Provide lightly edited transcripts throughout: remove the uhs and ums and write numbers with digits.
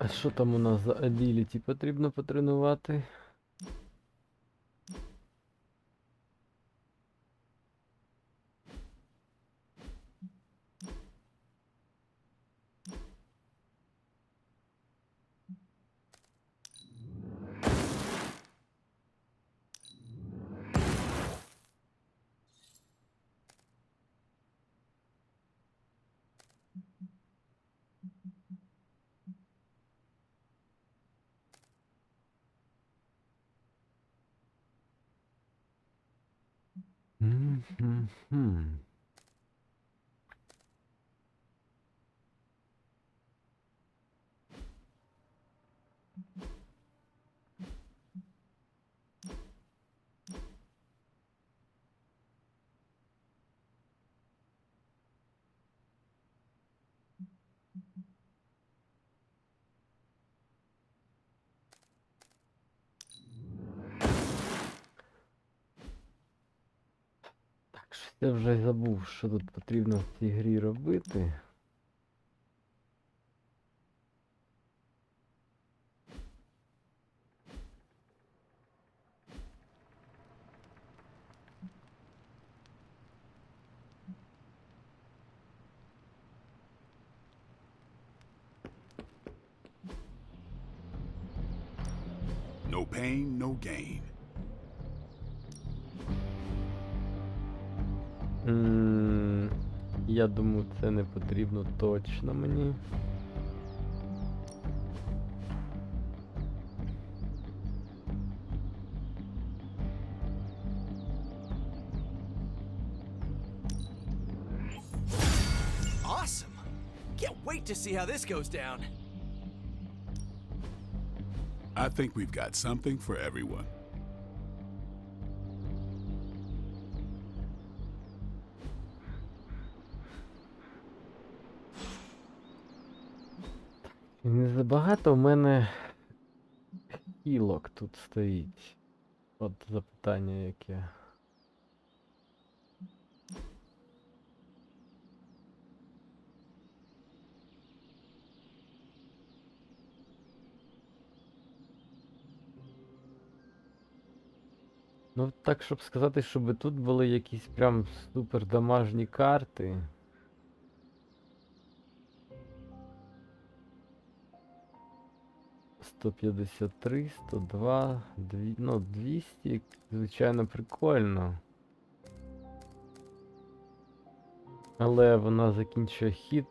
А що там у нас за абіліті потрібно потренувати? Мгм. Так, щось я вже забув, що тут потрібно в цій грі робити. No pain, no gain. Я думаю, це не потрібно точно мені. Awesome! Can't wait to see how this goes down. I think we've got something for everyone. Не забагато в мене хілок тут стоїть. От запитання яке. Ну так, щоб сказати, щоб тут були якісь прям супер дамажні карти. «153, 102, 200, звичайно, прикольно. Але вона закінчує хід,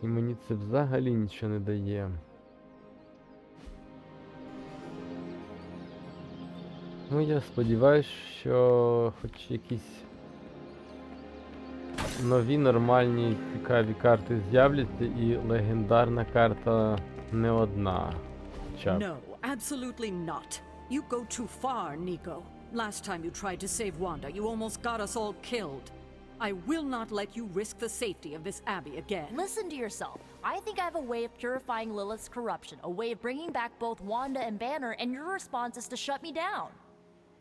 і мені це взагалі нічого не дає. Ну, я сподіваюся, що хоч якісь нові нормальні цікаві карти з'являться, і легендарна карта не одна. Хоча б. No, absolutely not. You go too far, Nico. Last time you tried to save Wanda, you almost got us all killed. I will not let you risk the safety of this abbey again. Listen to yourself. I think I have a way of purifying Lilith's corruption, a way of bringing back both Wanda and Banner, and your response is to shut me down.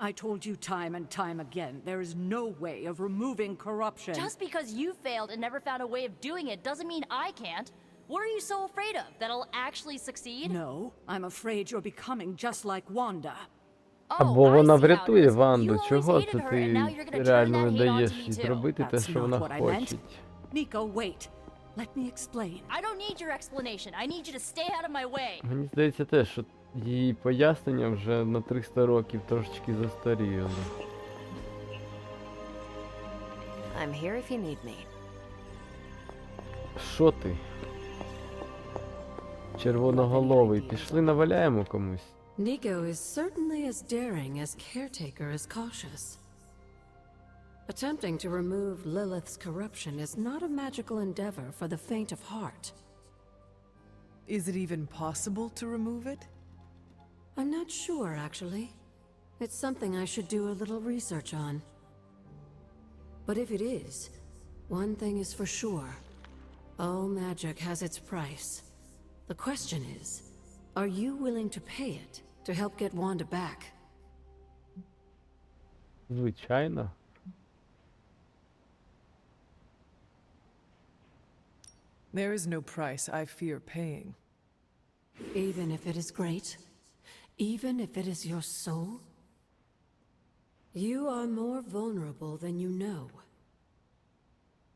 I told you time and time again, there is no way of removing corruption. Just because you failed and never found a way of doing it doesn't mean I can't. What are you so afraid of? That I'll actually succeed? No, I'm afraid you're becoming just like Wanda. Або I вона see how it врятує is. Ванду. You always Чого hated це her, ти and now you're gonna turn реально that не hate даєш onto їй me too. зробити те, That's що not вона what I meant. хоче? Nico, wait. Let me explain. I don't need your explanation. I need you to stay out of my way. Мені здається те, що її пояснення вже на 300 років трошечки застаріли. I'm here if you need me. Що ти? Червоноголовий, пішли наваляємо комусь. Nico is certainly as daring as caretaker is cautious. Attempting to remove Lilith's corruption is not a magical endeavor for the faint of heart. Is it even possible to remove it? I'm not sure, actually. It's something I should do a little research on. But if it is, one thing is for sure. All magic has its price. The question is, are you willing to pay it to help get Wanda back? Звичайно. There is no price I fear paying. Even if it is great, even if it is your soul, you are more vulnerable than you know.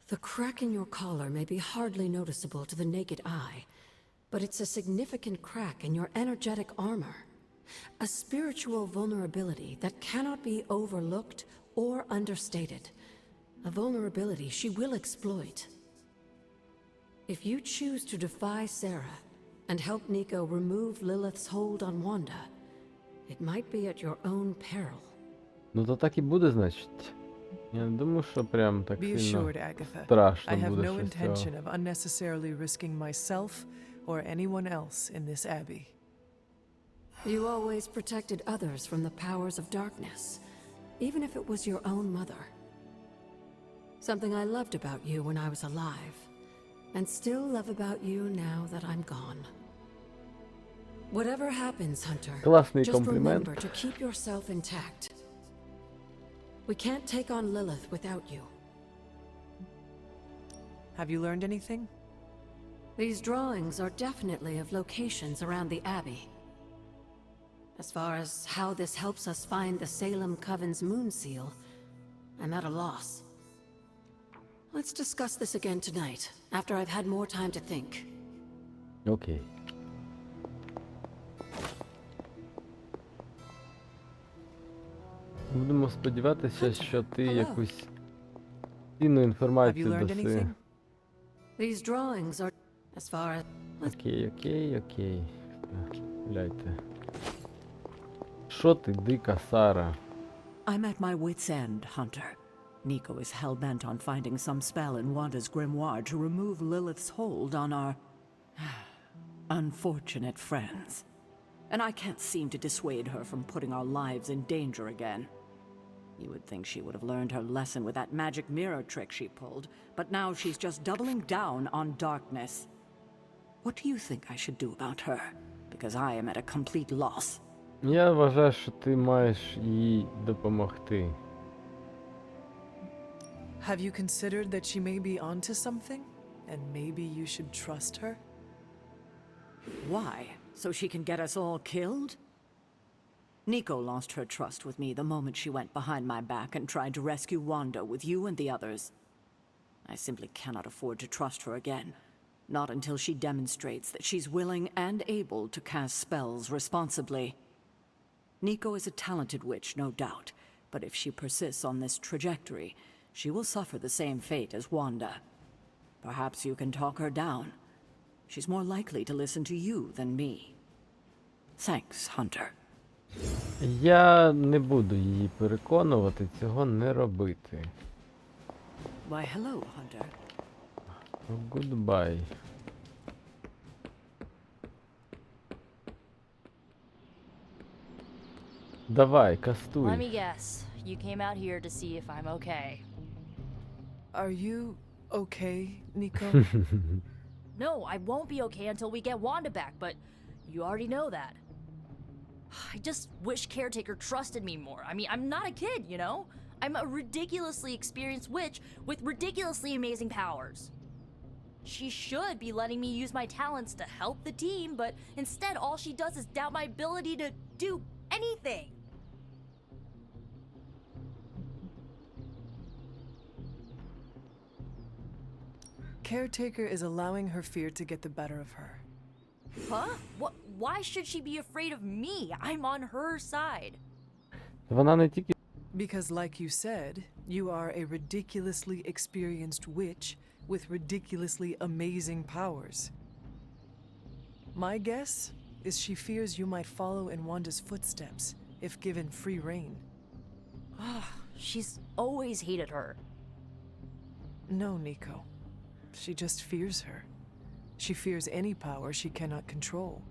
The crack in your collar may be hardly noticeable to the naked eye, but it's a significant crack in your energetic armor. A spiritual vulnerability that cannot be overlooked or understated. A vulnerability she will exploit. If you choose to defy Sarah and help Nico remove Lilith's hold on Wanda, it might be at your own peril. Ну то так і буде, значить. Я не думаю, що прям так Be сильно assured, Agatha, страшно I have буде no щось цього. intention of unnecessarily risking myself or anyone else in this abbey. You always protected others from the powers of darkness, even if it was your own mother. Something I loved about you when I was alive, and still love about you now that I'm gone. Whatever happens, Hunter, Класний just комплімент. remember to keep yourself intact. We can't take on Lilith without you. Have you learned anything? These drawings are definitely of locations around the Abbey. As far as how this helps us find the Salem Coven's moon seal, I'm at a loss. Let's discuss this again tonight, after I've had more time to think. Окей. Будемо сподіватися, що ти Hello. якусь цінну Have you інформацію learned даси. anything? These drawings are, as far as... Окей. Гуляйте. Що ти, дика Сара? I'm at my wit's end, Hunter. Nico is hell-bent on finding some spell in Wanda's grimoire to remove Lilith's hold on our unfortunate friends. And I can't seem to dissuade her from putting our lives in danger again. You would think she would have learned her lesson with that magic mirror trick she pulled, but now she's just doubling down on darkness. What do you think I should do about her? Because I am at a complete loss. Я вважаю, що ти маєш їй допомогти. Have you considered that she may be onto something? And maybe you should trust her? Why? So she can get us all killed? Nico lost her trust with me the moment she went behind my back and tried to rescue Wanda with you and the others. I simply cannot afford to trust her again. Not until she demonstrates that she's willing and able to cast spells responsibly. Nico is a talented witch, no doubt, but if she persists on this trajectory, she will suffer the same fate as Wanda. Perhaps you can talk her down. She's more likely to listen to you than me. Thanks, Hunter. Я не буду її переконувати цього не робити. Why, hello, Hunter. Goodbye. Давай, кастуй. Let me guess. You came out here to see if I'm okay. Are you okay, Nico? No, I won't be okay until we get Wanda back, but you already know that. I just wish Caretaker trusted me more. I mean, I'm not a kid, you know? I'm a ridiculously experienced witch with ridiculously amazing powers. She should be letting me use my talents to help the team, but instead all she does is doubt my ability to do anything. Caretaker is allowing her fear to get the better of her. Huh? What? Why should she be afraid of me? I'm on her side. Вона не тільки Because, like you said, you are a ridiculously experienced witch with ridiculously amazing powers. My guess is she fears you might follow in Wanda's footsteps if given free rein. She's always hated her. No, Nico. She just fears her. She fears any power she cannot control.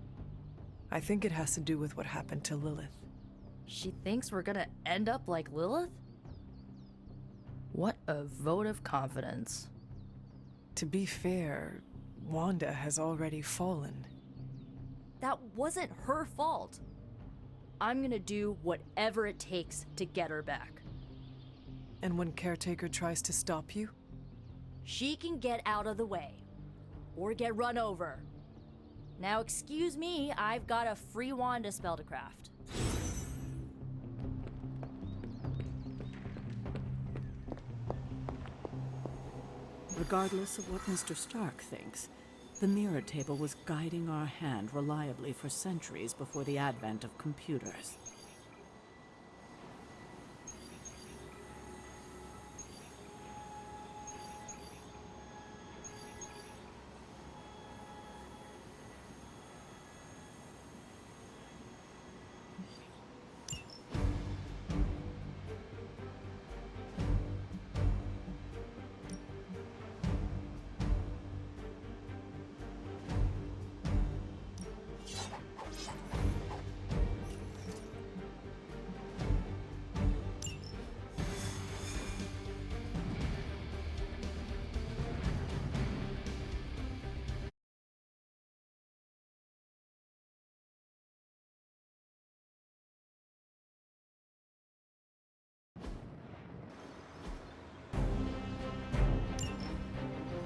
I think it has to do with what happened to Lilith. She thinks we're gonna end up like Lilith? What a vote of confidence. To be fair, Wanda has already fallen. That wasn't her fault. I'm gonna do whatever it takes to get her back. And when Caretaker tries to stop you? She can get out of the way. Or get run over. Now, excuse me, I've got a free wand to spell to craft. Regardless of what Mr. Stark thinks, the mirror table was guiding our hand reliably for centuries before the advent of computers.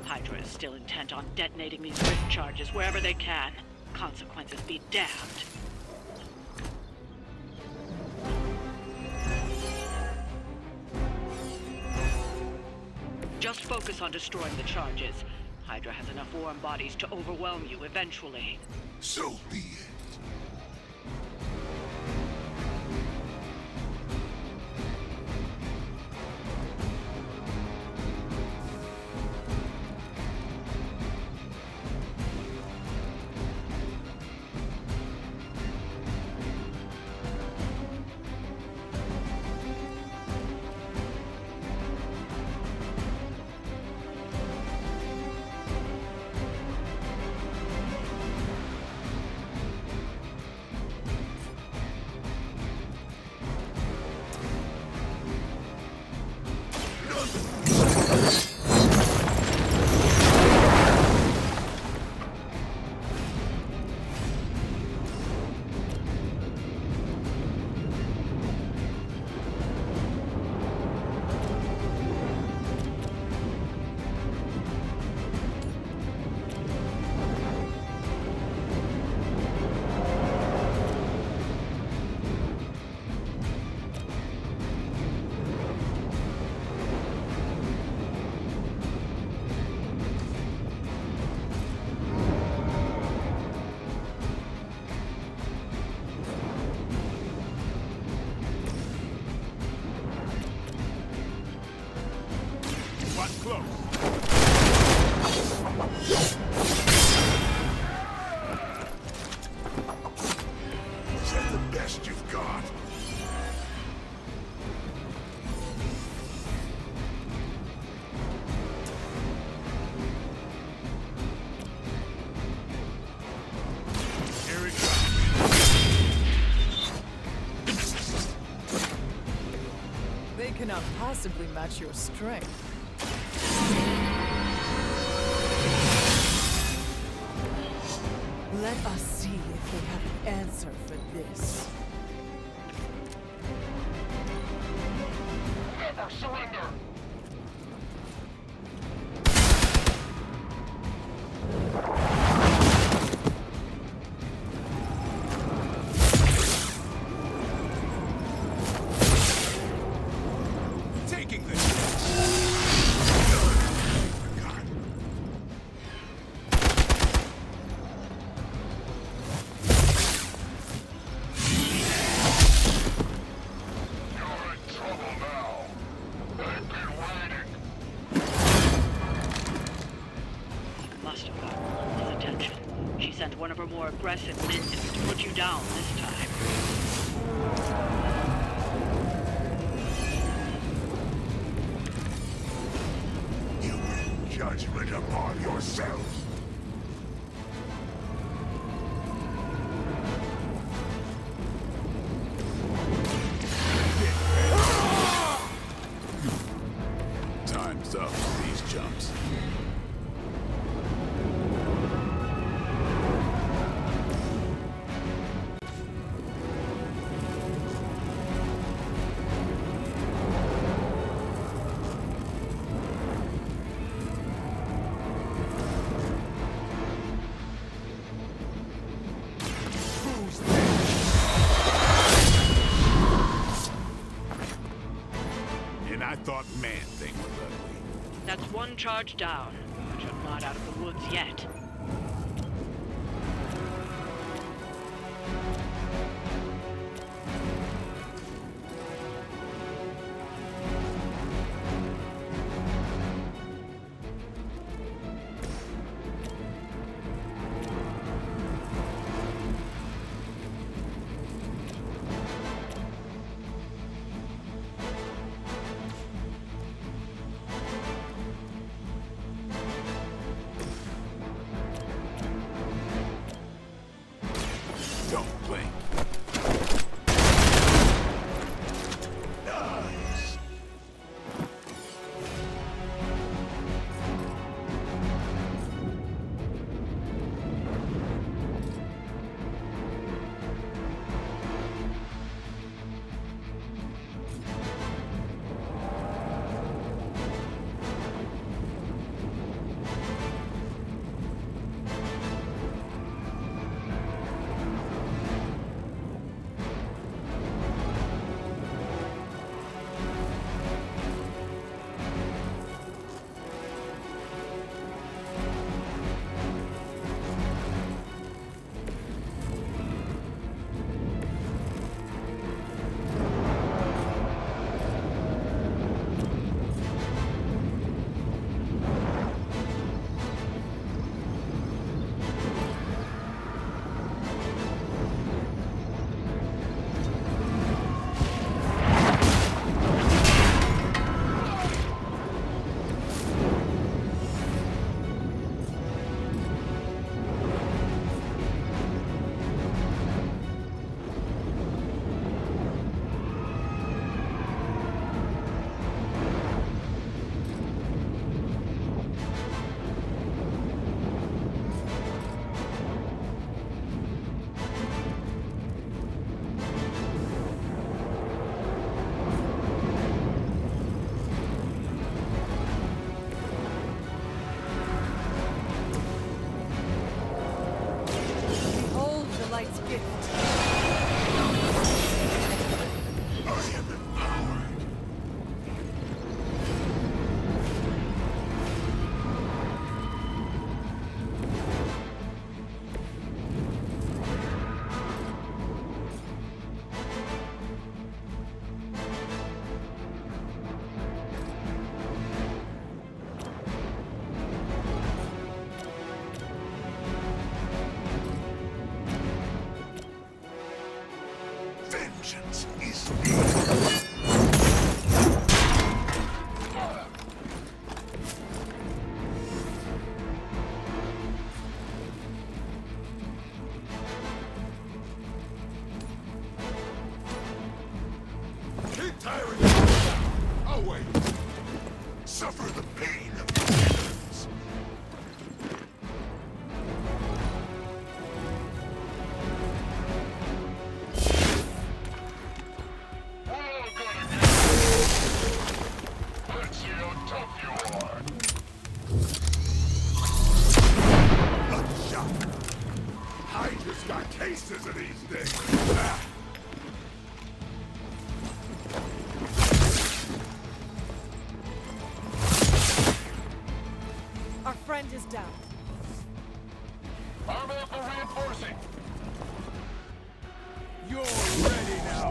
Hydra is still intent on detonating these rift charges wherever they can. Consequences be damned. Just focus on destroying the charges. Hydra has enough warm bodies to overwhelm you eventually. So be it. Cannot possibly match your strength. Let us see if they have an answer for this. Never surrender! One of her more aggressive minions to put you down this time. You bring judgment upon yourself. Time's up for these jumps. One charge down, but you're not out of the woods yet. Don't blink. Nice. Behold the light's gift. I am empowered. Vengeance is needed. Keep tiring yourself. I'll wait. Suffer the pain of vengeance. Let's see how tough you are. Bloodshot. Hydra's got cases of these things. Ah. Our friend is down. I'm out for reinforcing. You're ready now.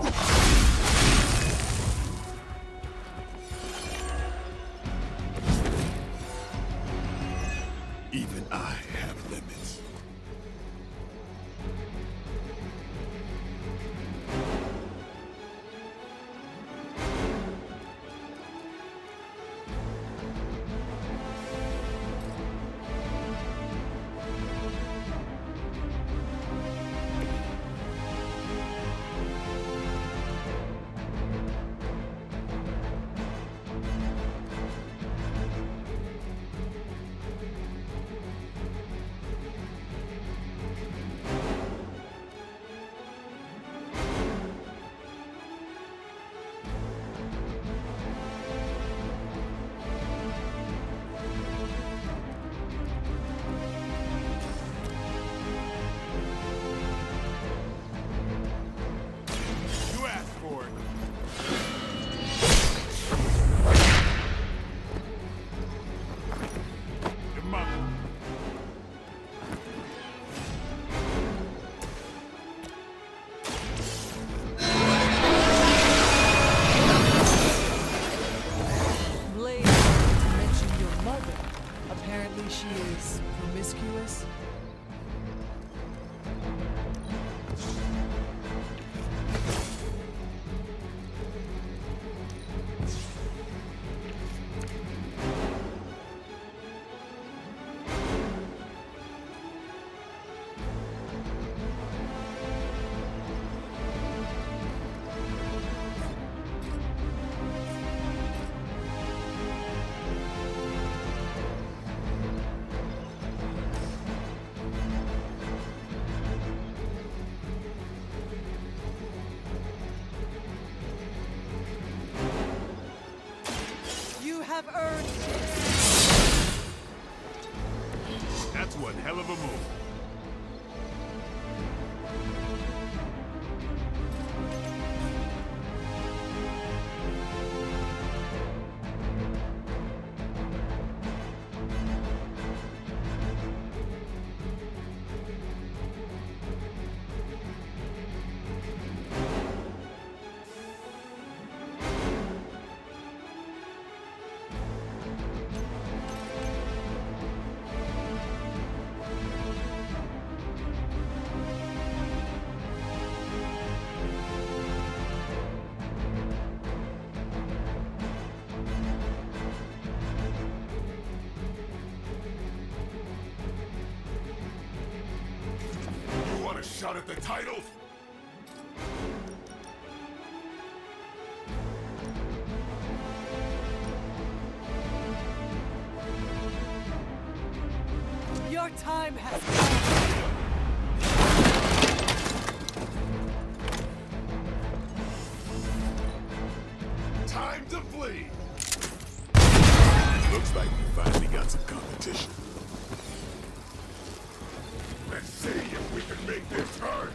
Even I have limits. promiscuous. You have earned this. That's one hell of a move. You want a shot at the title? Your time has come. Time to bleed. Looks like we finally got some competition. Let's see if we can make this hurt.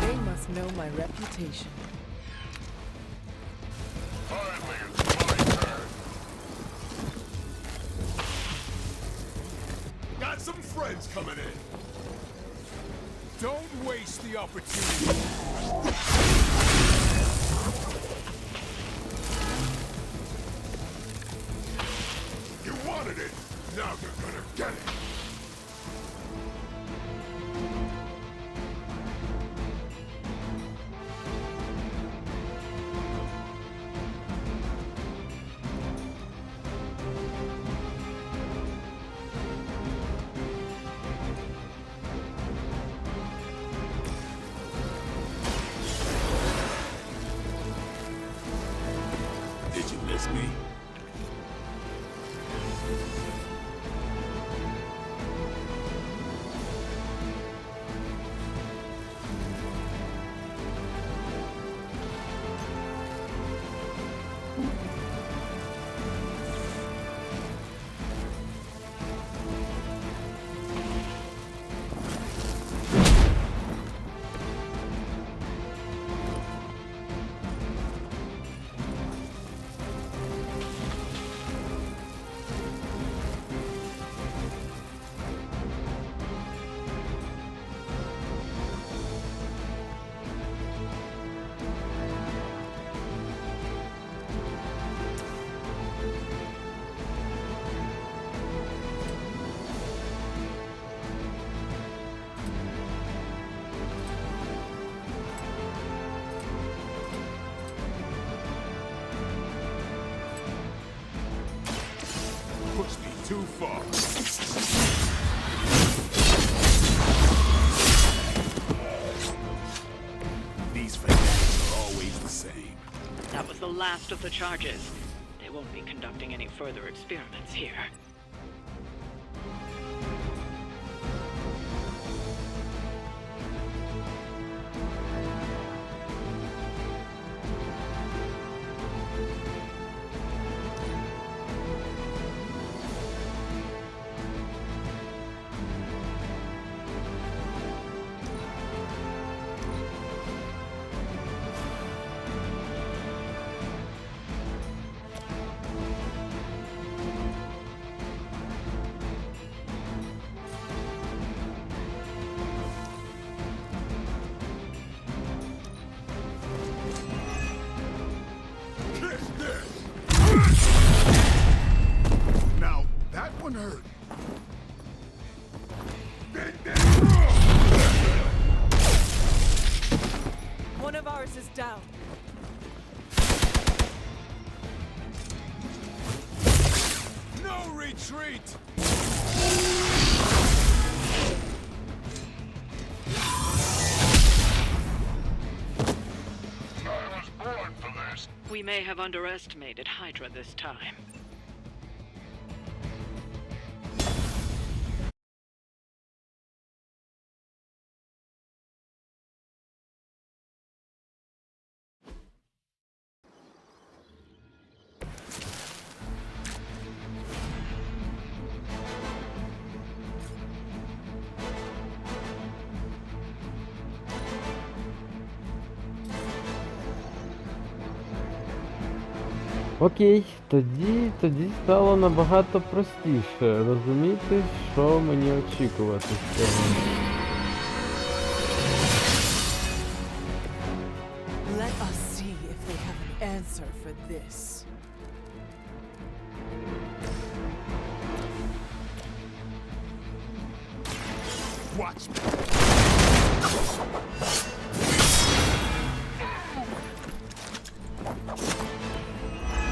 They must know my reputation. Finally, it's my turn. Got some friends coming in. Don't waste the opportunity. You wanted it. Now you're gonna get it. Did you miss me? Pushed me too far. These fanatics are always the same. That was the last of the charges. They won't be conducting any further experiments here. Mars is down. No retreat! I was born for this. We may have underestimated Hydra this time. Окей, тоді стало набагато простіше розуміти, що мені очікувати з цього. Let us see if they have an answer for this. Watch me.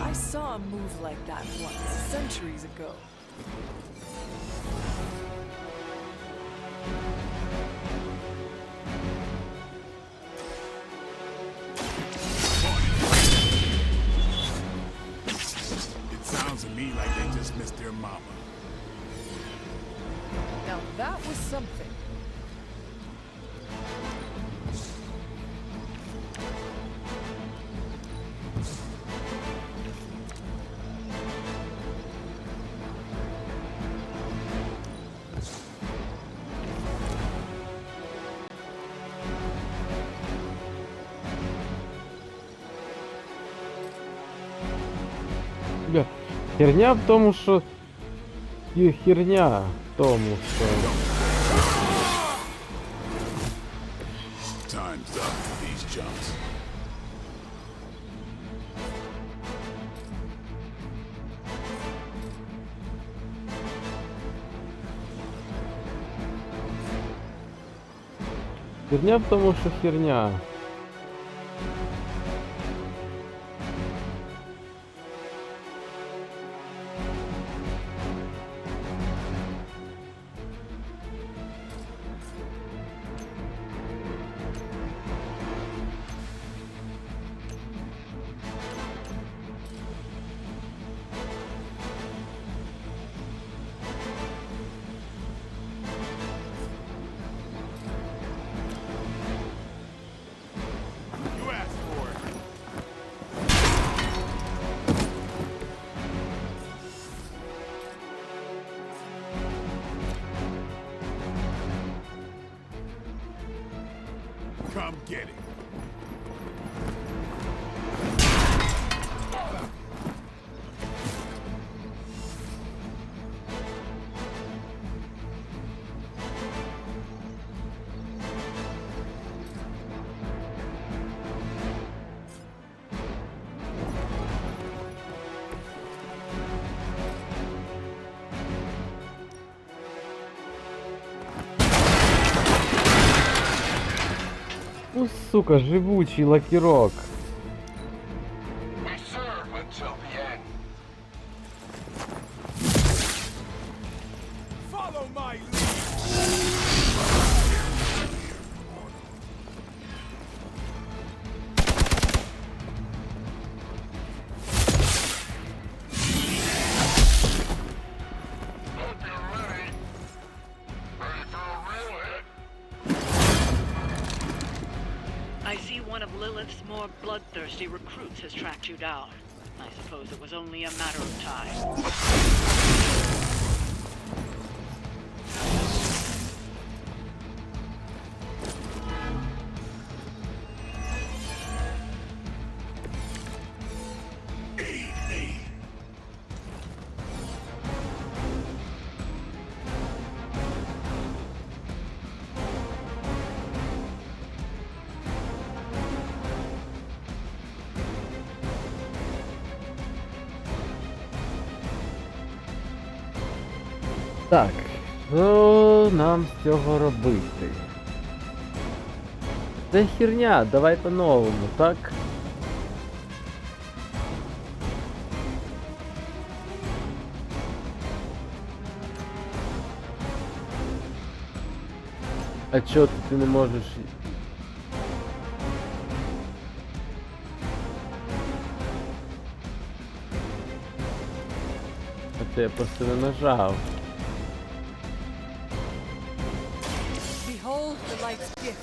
I saw a move like that once, centuries ago. It sounds to me like they just missed their mama. Now that was something. Бля, херня в тому, що... Херня в тому, що... Time's up for these jumps. Херня в тому, що херня. You asked for it. Come get it. Ну, сука, живучий лакірок. We serve until the end. Follow my lead. Hope you're ready. Ready for a real hit? I see one of Lilith's more bloodthirsty recruits has tracked you down. I suppose it was only a matter of time. Aid me. Так, що нам з цього робити? Це херня, давай по-новому, так? А чо ти не можеш? А це я просто не нажав. Behold the light's gift.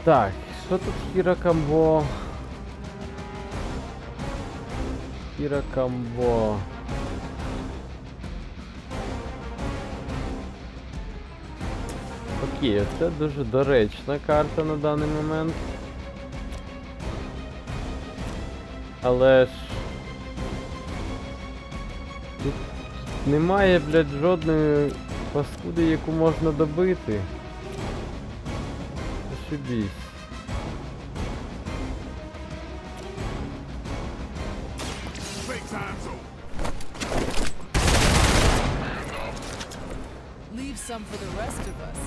Так, що тут хіракамбо? Хіракамбо. Окей, це дуже доречна карта на даний момент. Але ж... Тут немає, блядь, жодної паскуди, яку можна добити. Зашибісь. Playtime's over. Leave some for the rest of us.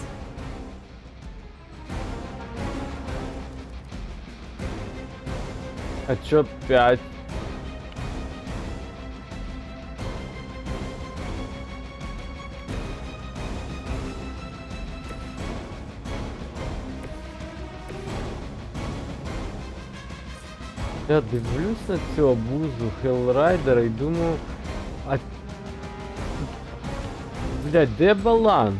А чо 5? Я дивлюсь на цю обузу Хеллрайдера і думаю, а... Блядь, де баланс?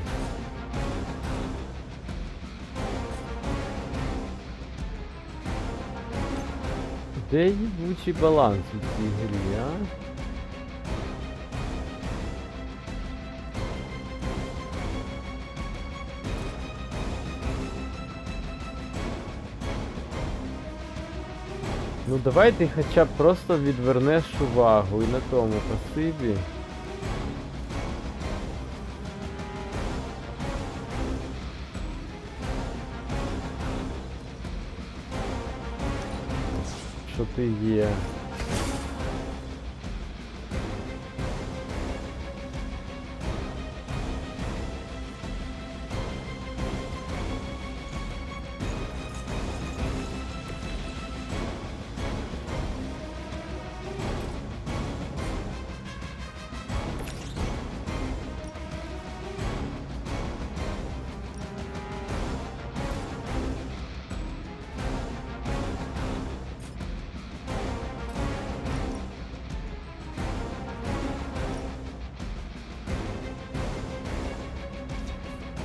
Де їбучий баланс у цій грі, а? Ну давай ти хоча б просто відвернеш увагу і на тому пасиві. Що ти є?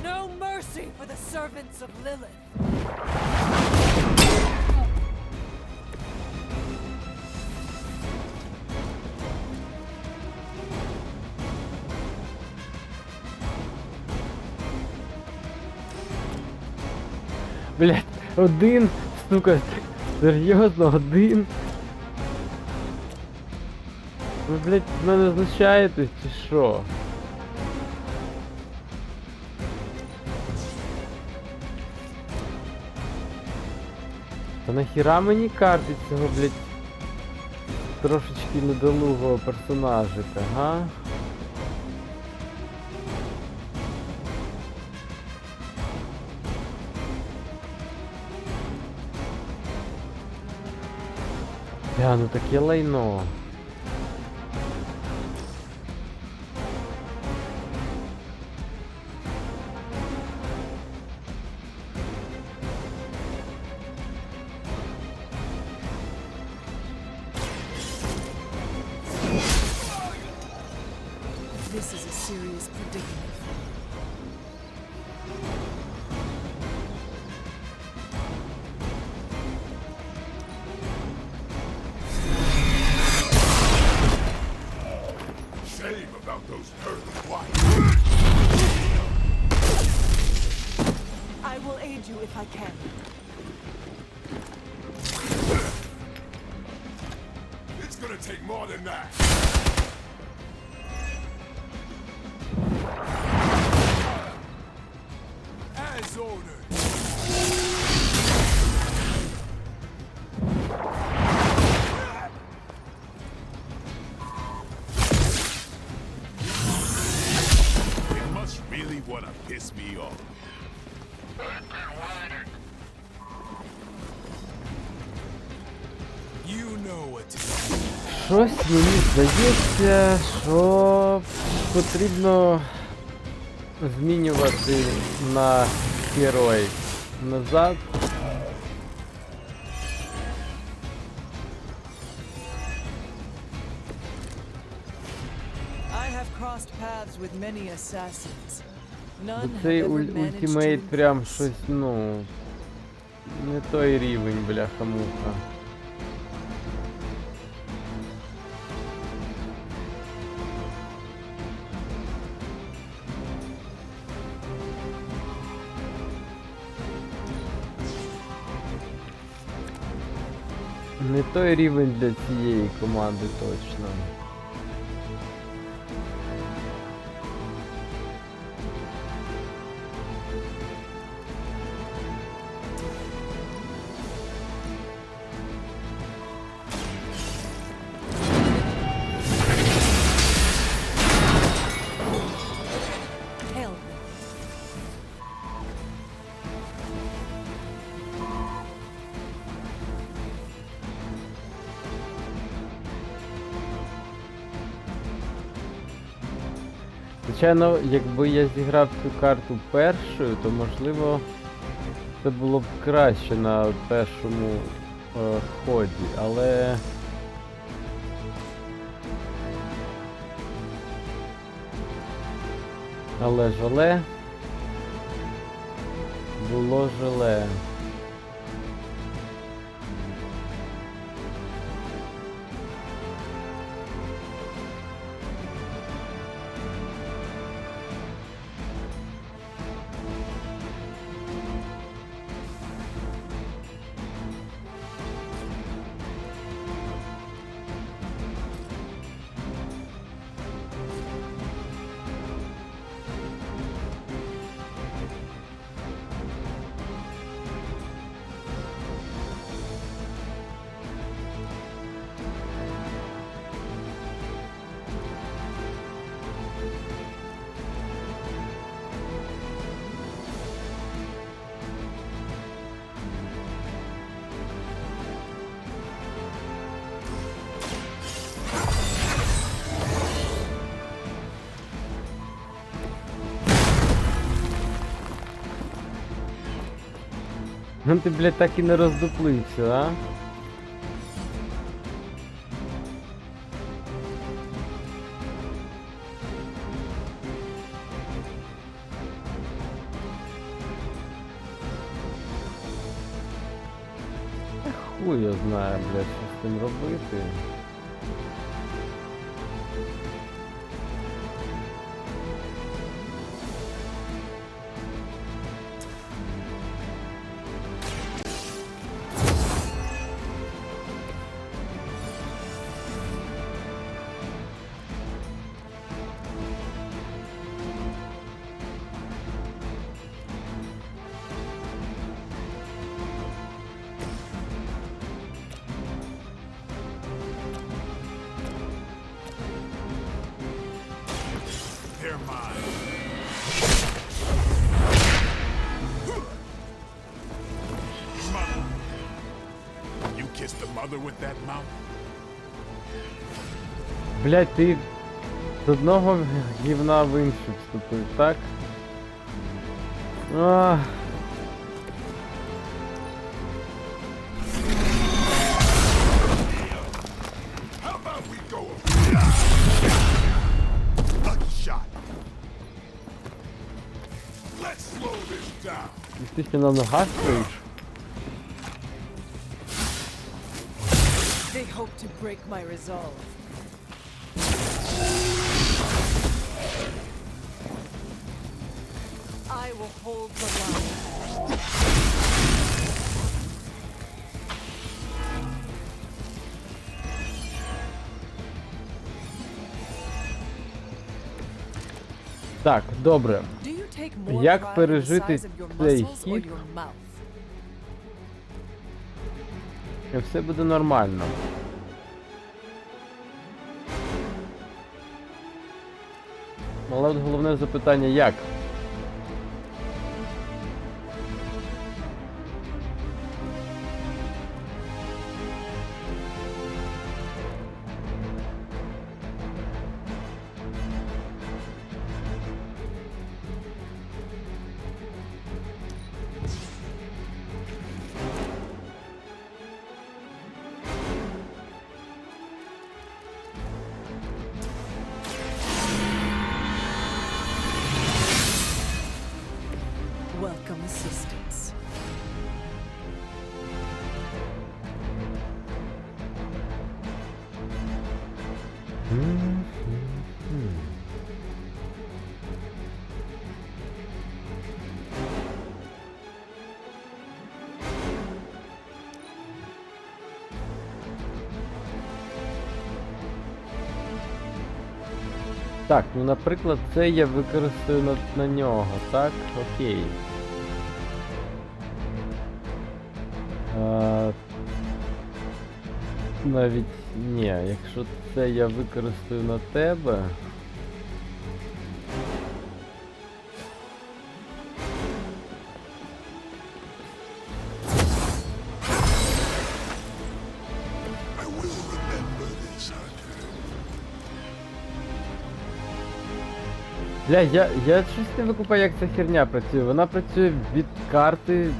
No mercy for the servants of Lilith. Блять, один, сука, серйозно, один. Ви, блять, з мене знущаєтесь чи що? Та нахіра мені карти цього, блять, трошечки недолугого персонажика, га? Бля, ну таке лайно. This is a serious predicament. Shame about those early white. I will aid you if I can. It's gonna take more than that. As ordered. piss me off. You know what to do. Щось мені здається, що потрібно змінювати на герой назад. I have crossed paths with many assassins. None have Цей ever managed to ультимейт прям impress. щось, ну, не той рівень, бляха-муха. Не той рівень для цієї команди точно. Help me. Звичайно, якби я зіграв цю карту першою, то можливо це було б краще на першому ході, але... Але було желе. Ну ти, блядь, так і не роздуплився, а? Та хуй його знає, блядь, що з цим робити. They're mine. Mother. You kissed the mother with that mouth? Блядь, ти з одного гівна в іншу вступив, так? Ах. How about we go? Lucky shot. Let's slow this down. Ти ще на ногах стоїш? They hope to break my resolve. I will hold the line. Так, добре. Do you take more Як pride in the пережити size of your цей muscles or хід? your mouth? І все буде нормально. Але от головне запитання як? welcome assistance. Так, ну наприклад, це я використаю на нього, так? Окей. Навіть ні, якщо це я використаю на тебе. I will remember this, Hunter. Бля, я щось не викупаю, як ця херня працює. Вона працює від карти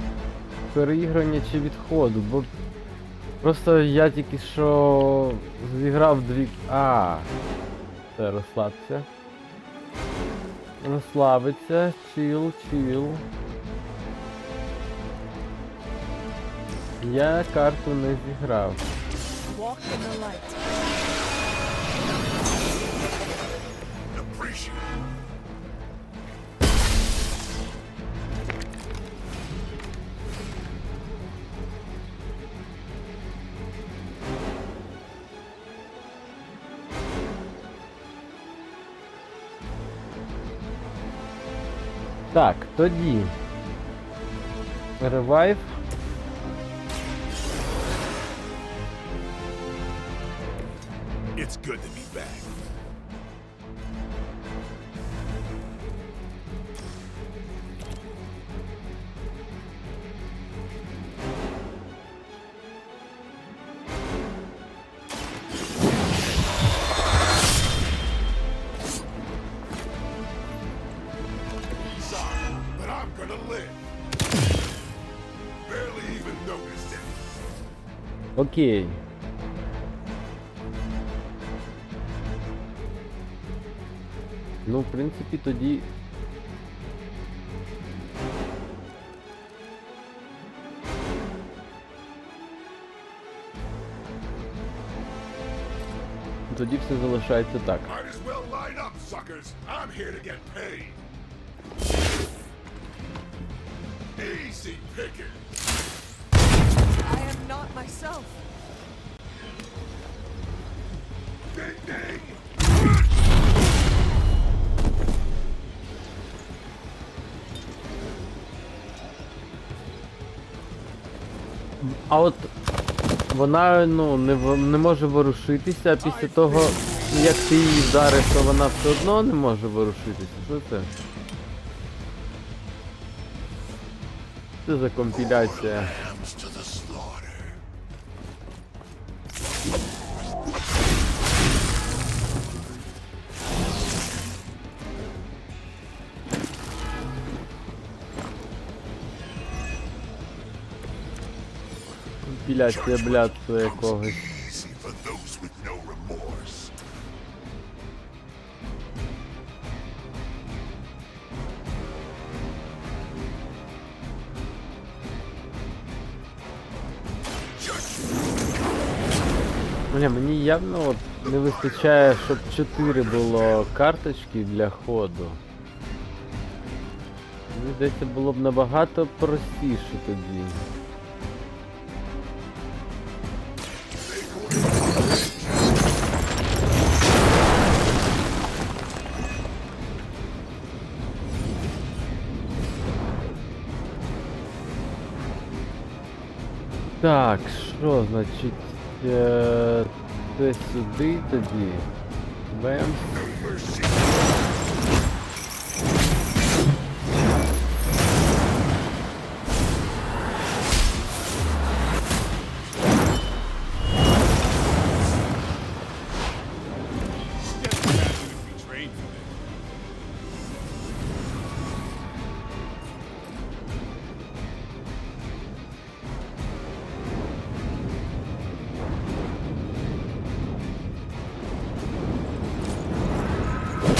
переігрування чи відходу, бо просто я тільки що зіграв дві... Все, розслабся. Розслабиться, чил. Я карту не зіграв. Walk in the light. Appreciate it. Так, тоді. Ревайв. It's good to be back. Sorry, but I'm gonna live. Barely even noticed it. Окей. Ну, в принципі, тоді... Тоді все залишається так. Might as well line up, suckers. I'm here to get paid. Easy picking. I am not myself. Ding ding. А от вона, ну, не може ворушитися, а після того, як ти її вдариш, то вона все одно не може ворушитися. Що це? Що за компіляція? Lambs to the slaughter. Компіляція блядства якогось. Easy for those with no remorse. Бля, мені явно от не вистачає, щоб 4 було карточки для ходу. Мені здається, було б набагато простіше тоді. Так, що значить? Це сюди тоді. Бем.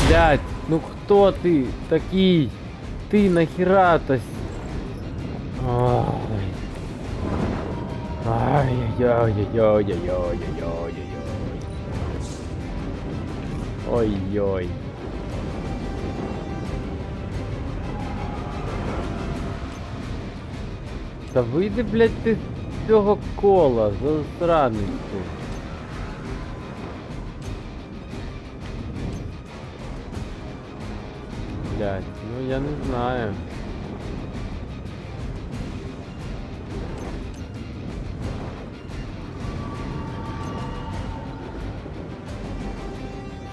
Блять, ну хто ти такий? Ти нахіра-то Ай. Ай-яй-яй-яй-яй-яй-яй-яй-яй. Ой-ой. Та вийди, блядь, ти з цього кола, засранець ти. Блядь, ну я не знаю.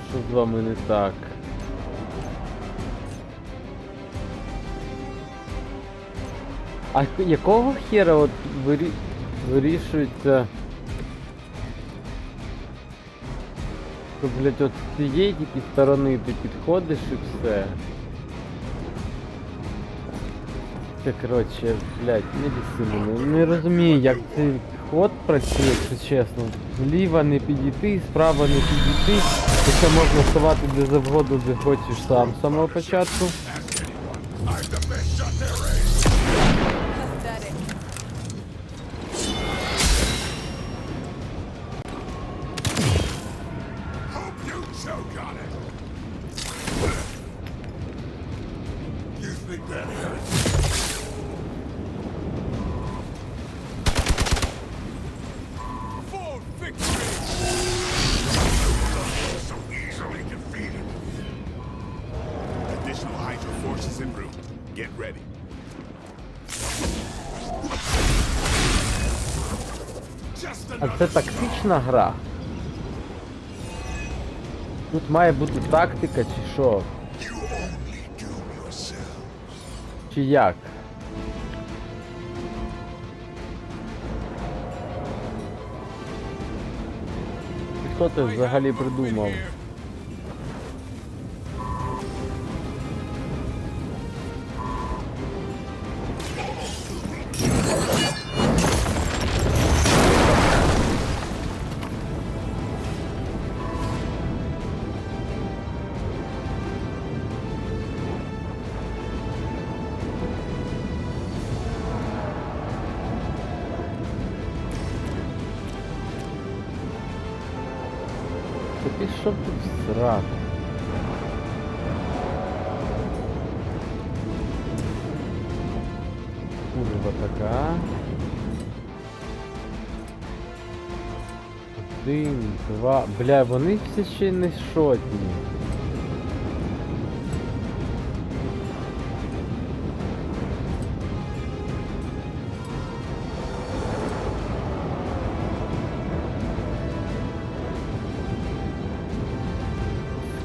Що з вами не так? А якого хера от вирішується? Що, блядь, от з цієї тільки сторони ти підходиш і все. Це, коротше, блядь, не ліси мене. Не розумію, як цей ход працює, якщо чесно. Зліва не підійти, справа не підійти. Хоча можна ставати де завгодно, де хочеш сам з самого початку. I'm the best shot there is. Hope you choke on it. You think that hurts? For victory! So easily defeated. Additional Hydra forces en route. Get ready. Just А це тактична гра? Тут має бути тактика чи що? You only doom yourself. Чи як? І хто ти взагалі придумав? Та пішов тут срати. Курва така. 1, 2. Бля, вони всі ще не шотні.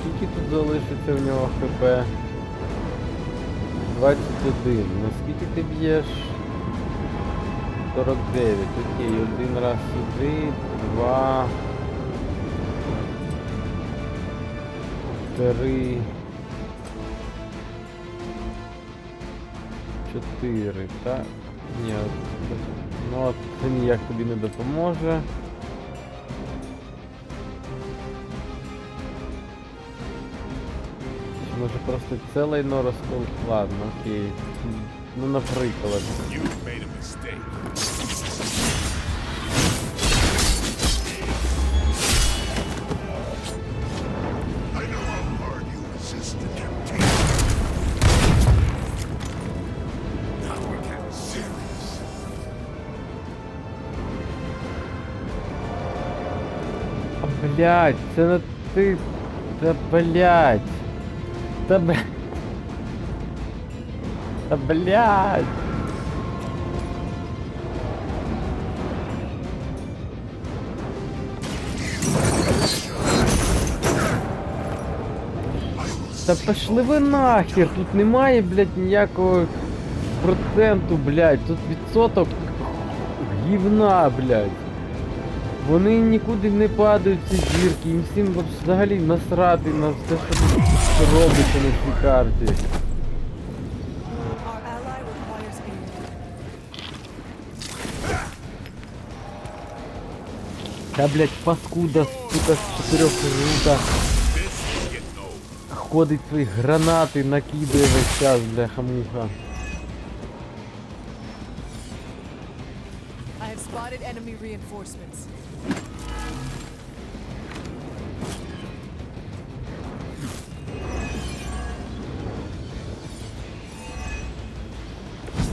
Скільки тут залишиться в нього хп? 21. Наскільки ти б'єш? 49. Окей, один раз сюди, 2, 3, 4, так? Ні, ну от це ніяк тобі не допоможе. Чи може просто це лайно розкол? Ладно, окей. Ну, наприклад. You made a mistake. I know how hard you resist the temptation. Now we're getting serious. А, блядь, це не ти. Та, блядь. Та, блядь. Та, блядь. Та пошли ви нахер, тут немає, блядь, ніякого проценту, блядь, тут відсоток гівна, блядь. Вони нікуди не падають, ці зірки, їм всім взагалі насрати на все, що тут робиться на цій карті. Our ally requires aid. Та, блядь, паскуда, сука, з 4 рука. Ходить свої гранати, накидає весь час, бляха-муха. Spotted enemy reinforcements.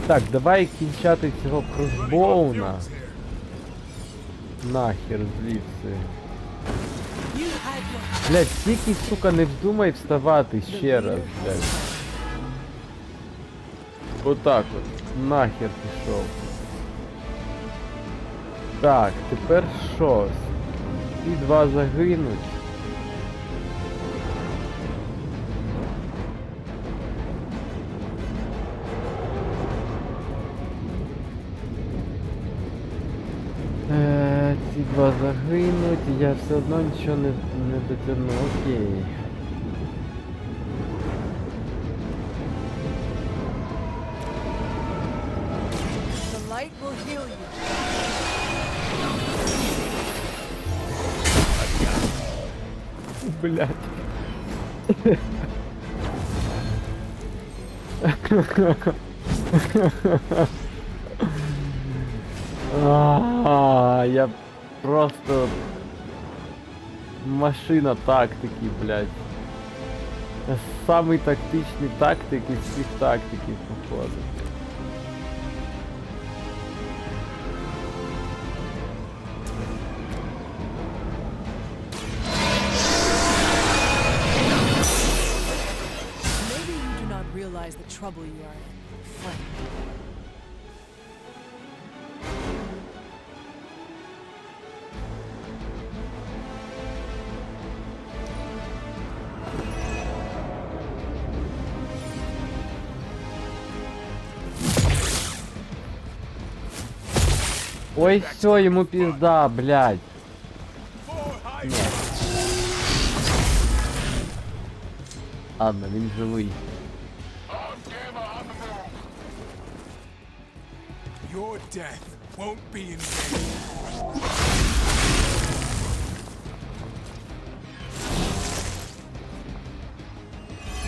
Так, давай кінчати цього кросбоуна. Нахер звідси. Блять, тільки, сука, не вздумай вставати ще раз, блять. Отак от. Нахер пішов. Так, тепер що? Ці два загинуть. Ці два загинуть, і я все одно нічого не дотягну, окей. The light will heal you. Блять. Я просто машина тактики, блядь. Самий тактичний тактик із всіх тактиків, походу. Maybe you do not realize the trouble you are in, friend. Ой, все, йому пизда, блядь. Ні. Ладно, він живий. Your death won't be in vain.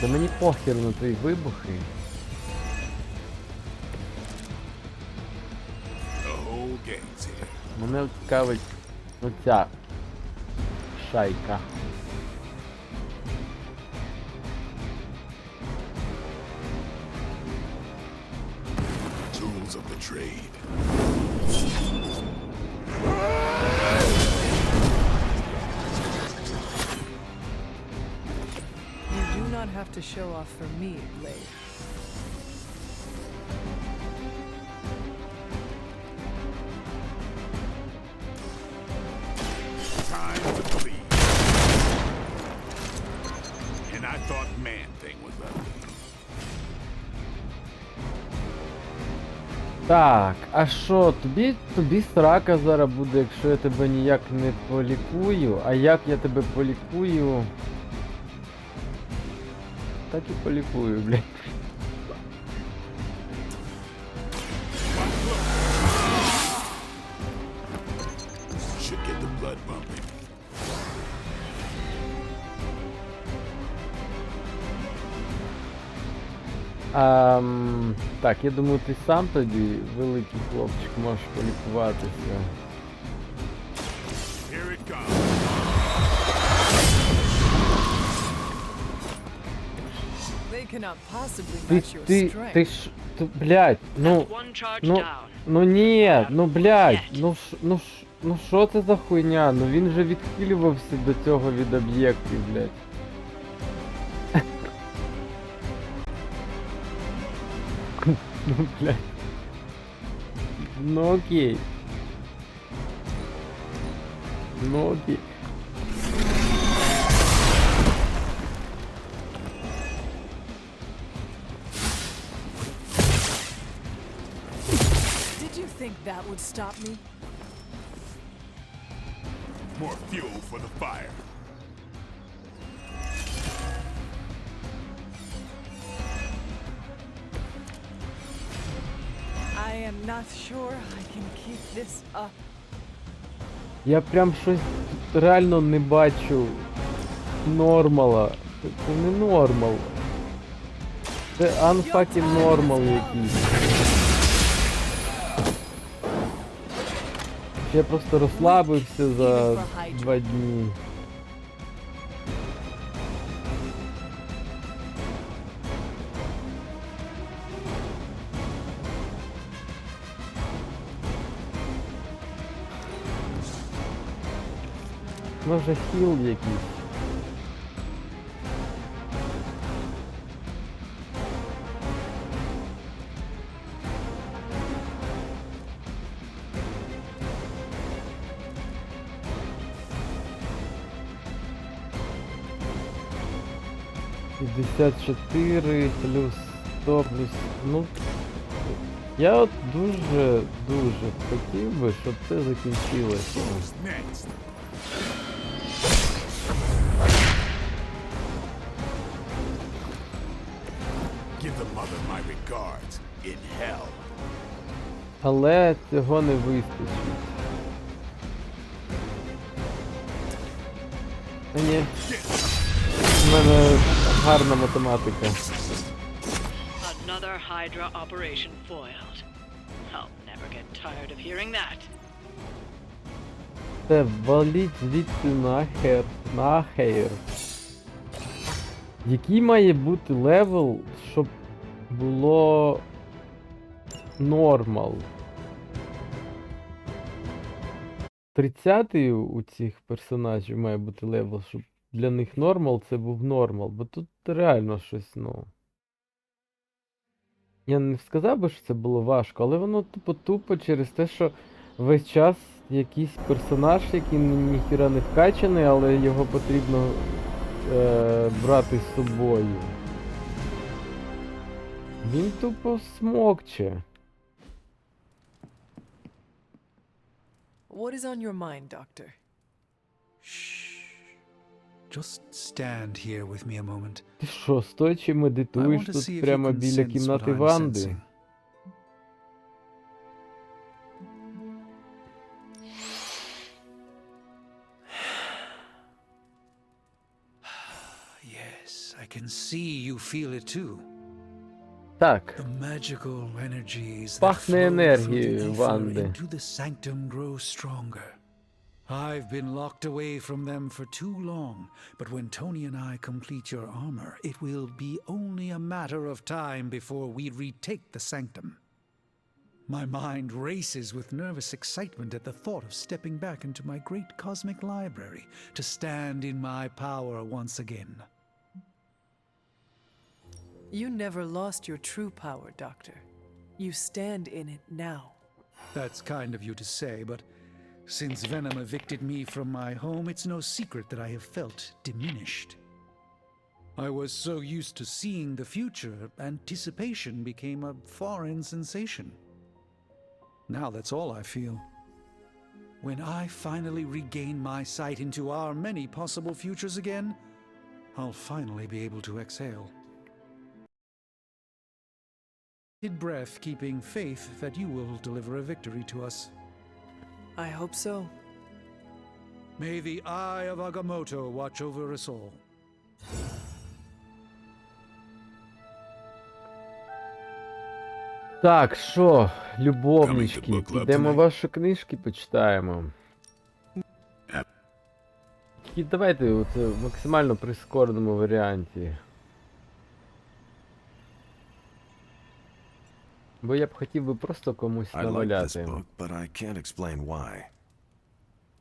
Да мені похер на твої вибухи. The whole gang's here. Мене цікавить оця шайка. Tools of the trade. You do not have to show off for me, Blade. Time to bleed. And I thought Man-Thing was ugly. Так, а що, тобі срака зараз буде, якщо я тебе ніяк не полікую, а як я тебе полікую? Так і полікую, блядь. Should get the blood pumping. Так, я думаю, ти сам тоді, великий хлопчик, можеш полікуватися. Here it comes. They cannot possibly Ти, match your ти, strength. ти ж, блядь, ну, One charge ну, down. ну ні, ну блядь, ну що це за хуйня? Ну він же відхилювався до цього від об'єктів, блядь. Ну, блядь. Ну окей. Ну окей. Did you think that would stop me? More fuel for the fire. I am not sure I can keep this up. Я прям щось реально не бачу нормала. Це не нормал. Це unfucking нормал якийсь. Чи я просто розслабився за 2 дні. Може хіл якийсь. ...54 плюс 100 плюс... Ну... Я от дуже хотів би, щоб це закінчилося. Next. Give the mother my regards in hell. Але цього не вистачить. А ні. У мене гарна математика. Another Hydra operation foiled. I'll never get tired of hearing that. Це валіть звідси нахер. Який має бути левел, щоб було нормал? 30-й у цих персонажів має бути левел, щоб для них нормал це був нормал, бо тут реально щось, ну... Я не сказав би, що це було важко, але воно тупо через те, що весь час якийсь персонаж, який ніхіра не вкачаний, але його потрібно брати з собою. Він тупо смокче. What is on your mind, Doctor? Just stand here with me a moment. Ти що, стоячи I медитуєш want to see тут if you прямо can біля sense what кімнати I'm Ванди? sensing. Yes, I can see you feel it too. Так, The magical energies that Пахне flow through енергією, the ether Ванди. into the sanctum grow stronger. I've been locked away from them for too long, but when Tony and I complete your armor, it will be only a matter of time before we retake the sanctum. My mind races with nervous excitement at the thought of stepping back into my great cosmic library to stand in my power once again. You never lost your true power, Doctor. You stand in it now. That's kind of you to say, but since Venom evicted me from my home, it's no secret that I have felt diminished. I was so used to seeing the future, anticipation became a foreign sensation. Now that's all I feel. When I finally regain my sight into our many possible futures again, I'll finally be able to exhale. Breath, keeping faith that you will deliver a victory to us. I hope so. May the eye of Agamotto watch over us all. Так, що, любовнички, Coming to book club підемо tonight? ваші книжки почитаємо. Тільки давайте оце в максимально прискореному варіанті. Бо я б хотів би просто комусь I like this наваляти. book, but I can't explain why.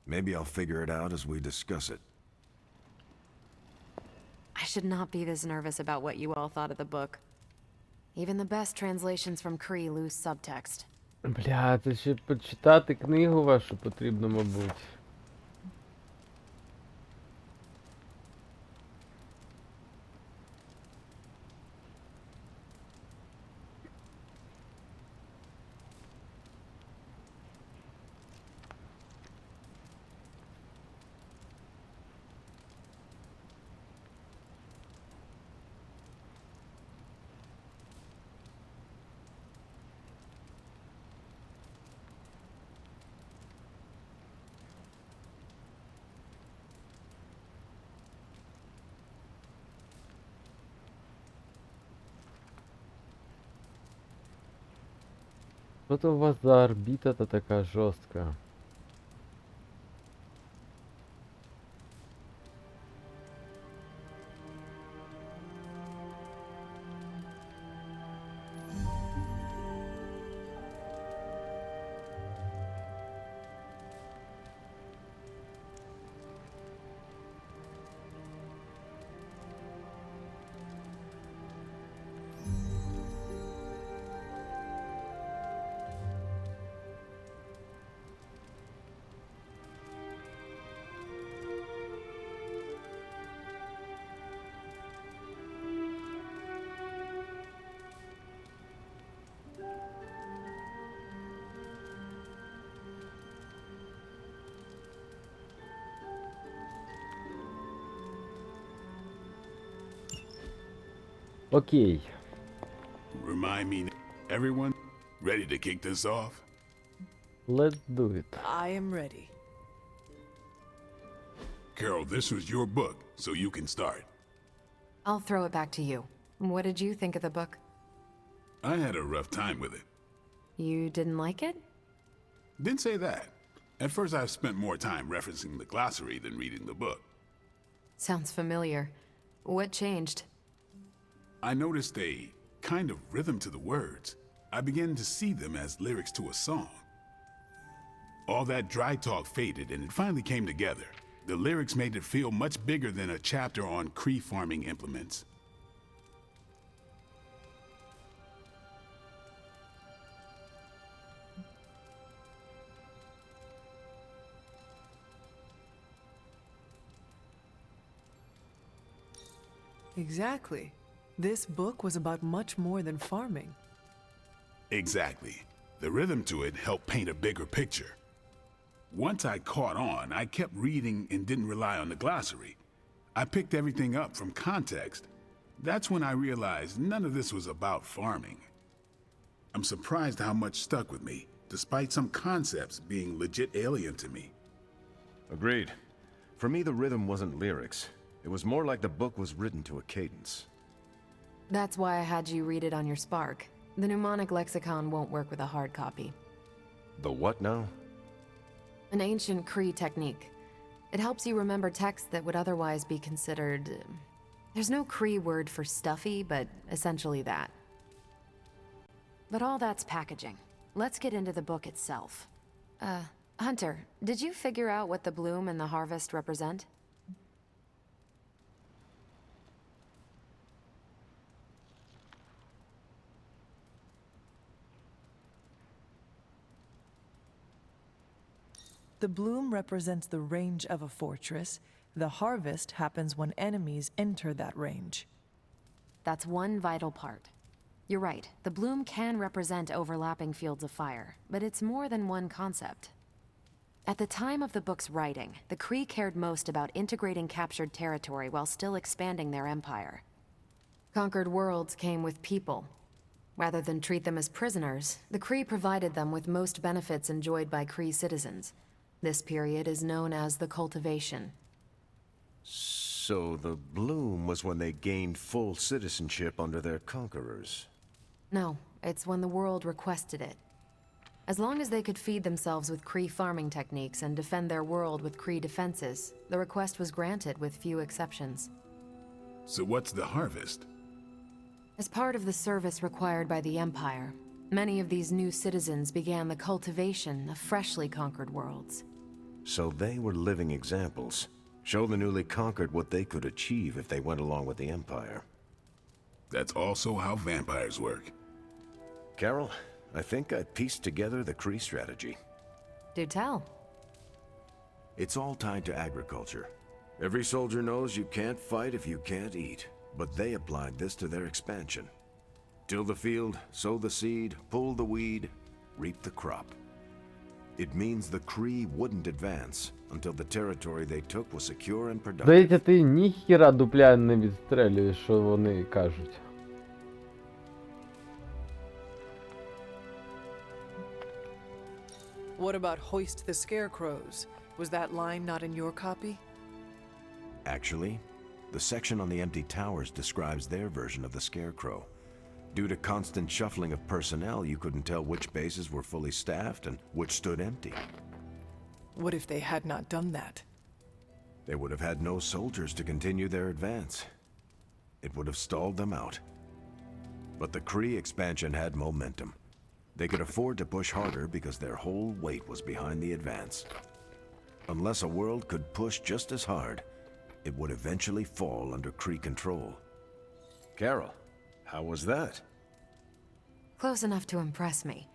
Maybe I'll figure it out as we discuss it. I should not be this nervous about what you all thought of the book. Even the best translations from Cree lose subtext. Бля, це ще почитати книгу вашу потрібно, мабуть. Що то у вас за орбіта та така жорстка? Окей. Remind me, everyone, ready to kick this off? Let's do it. I am ready. Carol, this was your book, so you can start. I'll throw it back to you. What did you think of the book? I had a rough time with it. You didn't like it? Didn't say that. At first, I spent more time referencing the glossary than reading the book. Sounds familiar. What changed? I noticed a kind of rhythm to the words. I began to see them as lyrics to a song. All that dry talk faded, and it finally came together. The lyrics made it feel much bigger than a chapter on Cree farming implements. Exactly. This book was about much more than farming. Exactly. The rhythm to it helped paint a bigger picture. Once I caught on, I kept reading and didn't rely on the glossary. I picked everything up from context. That's when I realized none of this was about farming. I'm surprised how much stuck with me, despite some concepts being legit alien to me. Agreed. For me, the rhythm wasn't lyrics. It was more like the book was written to a cadence. That's why I had you read it on your Spark. The mnemonic lexicon won't work with a hard copy. The what now? An ancient Cree technique. It helps you remember texts that would otherwise be considered... There's no Cree word for stuffy, but essentially that. But all that's packaging. Let's get into the book itself. Hunter, did you figure out what the bloom and the harvest represent? The bloom represents the range of a fortress. The harvest happens when enemies enter that range. That's one vital part. You're right, the bloom can represent overlapping fields of fire, but it's more than one concept. At the time of the book's writing, the Cree cared most about integrating captured territory while still expanding their empire. Conquered worlds came with people. Rather than treat them as prisoners, the Cree provided them with most benefits enjoyed by Cree citizens. This period is known as the cultivation. So the bloom was when they gained full citizenship under their conquerors. No, it's when the world requested it. As long as they could feed themselves with Cree farming techniques and defend their world with Cree defenses, the request was granted with few exceptions. So what's the harvest? As part of the service required by the Empire, many of these new citizens began the cultivation of freshly conquered worlds. So they were living examples. Show the newly conquered what they could achieve if they went along with the Empire. That's also how vampires work. Carol, I think I pieced together the Cree strategy. Do tell. It's all tied to agriculture. Every soldier knows you can't fight if you can't eat, but they applied this to their expansion. Till the field, sow the seed, pull the weed, reap the crop. It means the Cree wouldn't advance until the territory they took was secure and productive. Здається, ти ніхіра дупля не відстрелюєш, що вони кажуть. What about hoist the scarecrows? Was that line not in your copy? Actually, the section on the empty towers describes their version of the Scarecrow. Due to constant shuffling of personnel, you couldn't tell which bases were fully staffed and which stood empty. What if they had not done that? They would have had no soldiers to continue their advance. It would have stalled them out. But the Cree expansion had momentum. They could afford to push harder because their whole weight was behind the advance. Unless a world could push just as hard, it would eventually fall under Cree control. Carol, how was that? Close enough to impress me.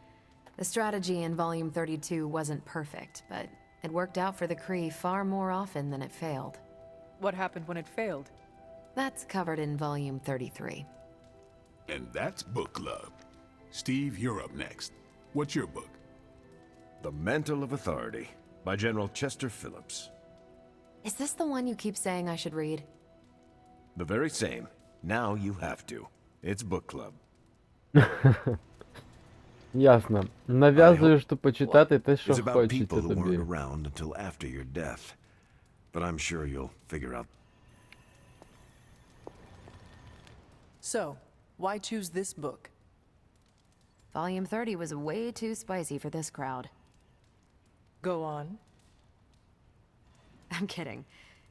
The strategy in Volume 32 wasn't perfect, but it worked out for the Cree far more often than it failed. What happened when it failed? That's covered in Volume 33. And that's book club. Steve, you're up next. What's your book? The Mantle of Authority by General Chester Phillips. Is this the one you keep saying I should read? The very same. Now you have to. It's book club. Ясно. Нав'язуєш то почитати те, що It's about хочеться people who тобі. weren't around until after your death. But I'm sure you'll figure out. So, why choose this book? Volume 30 was way too spicy for this crowd. Go on. I'm kidding.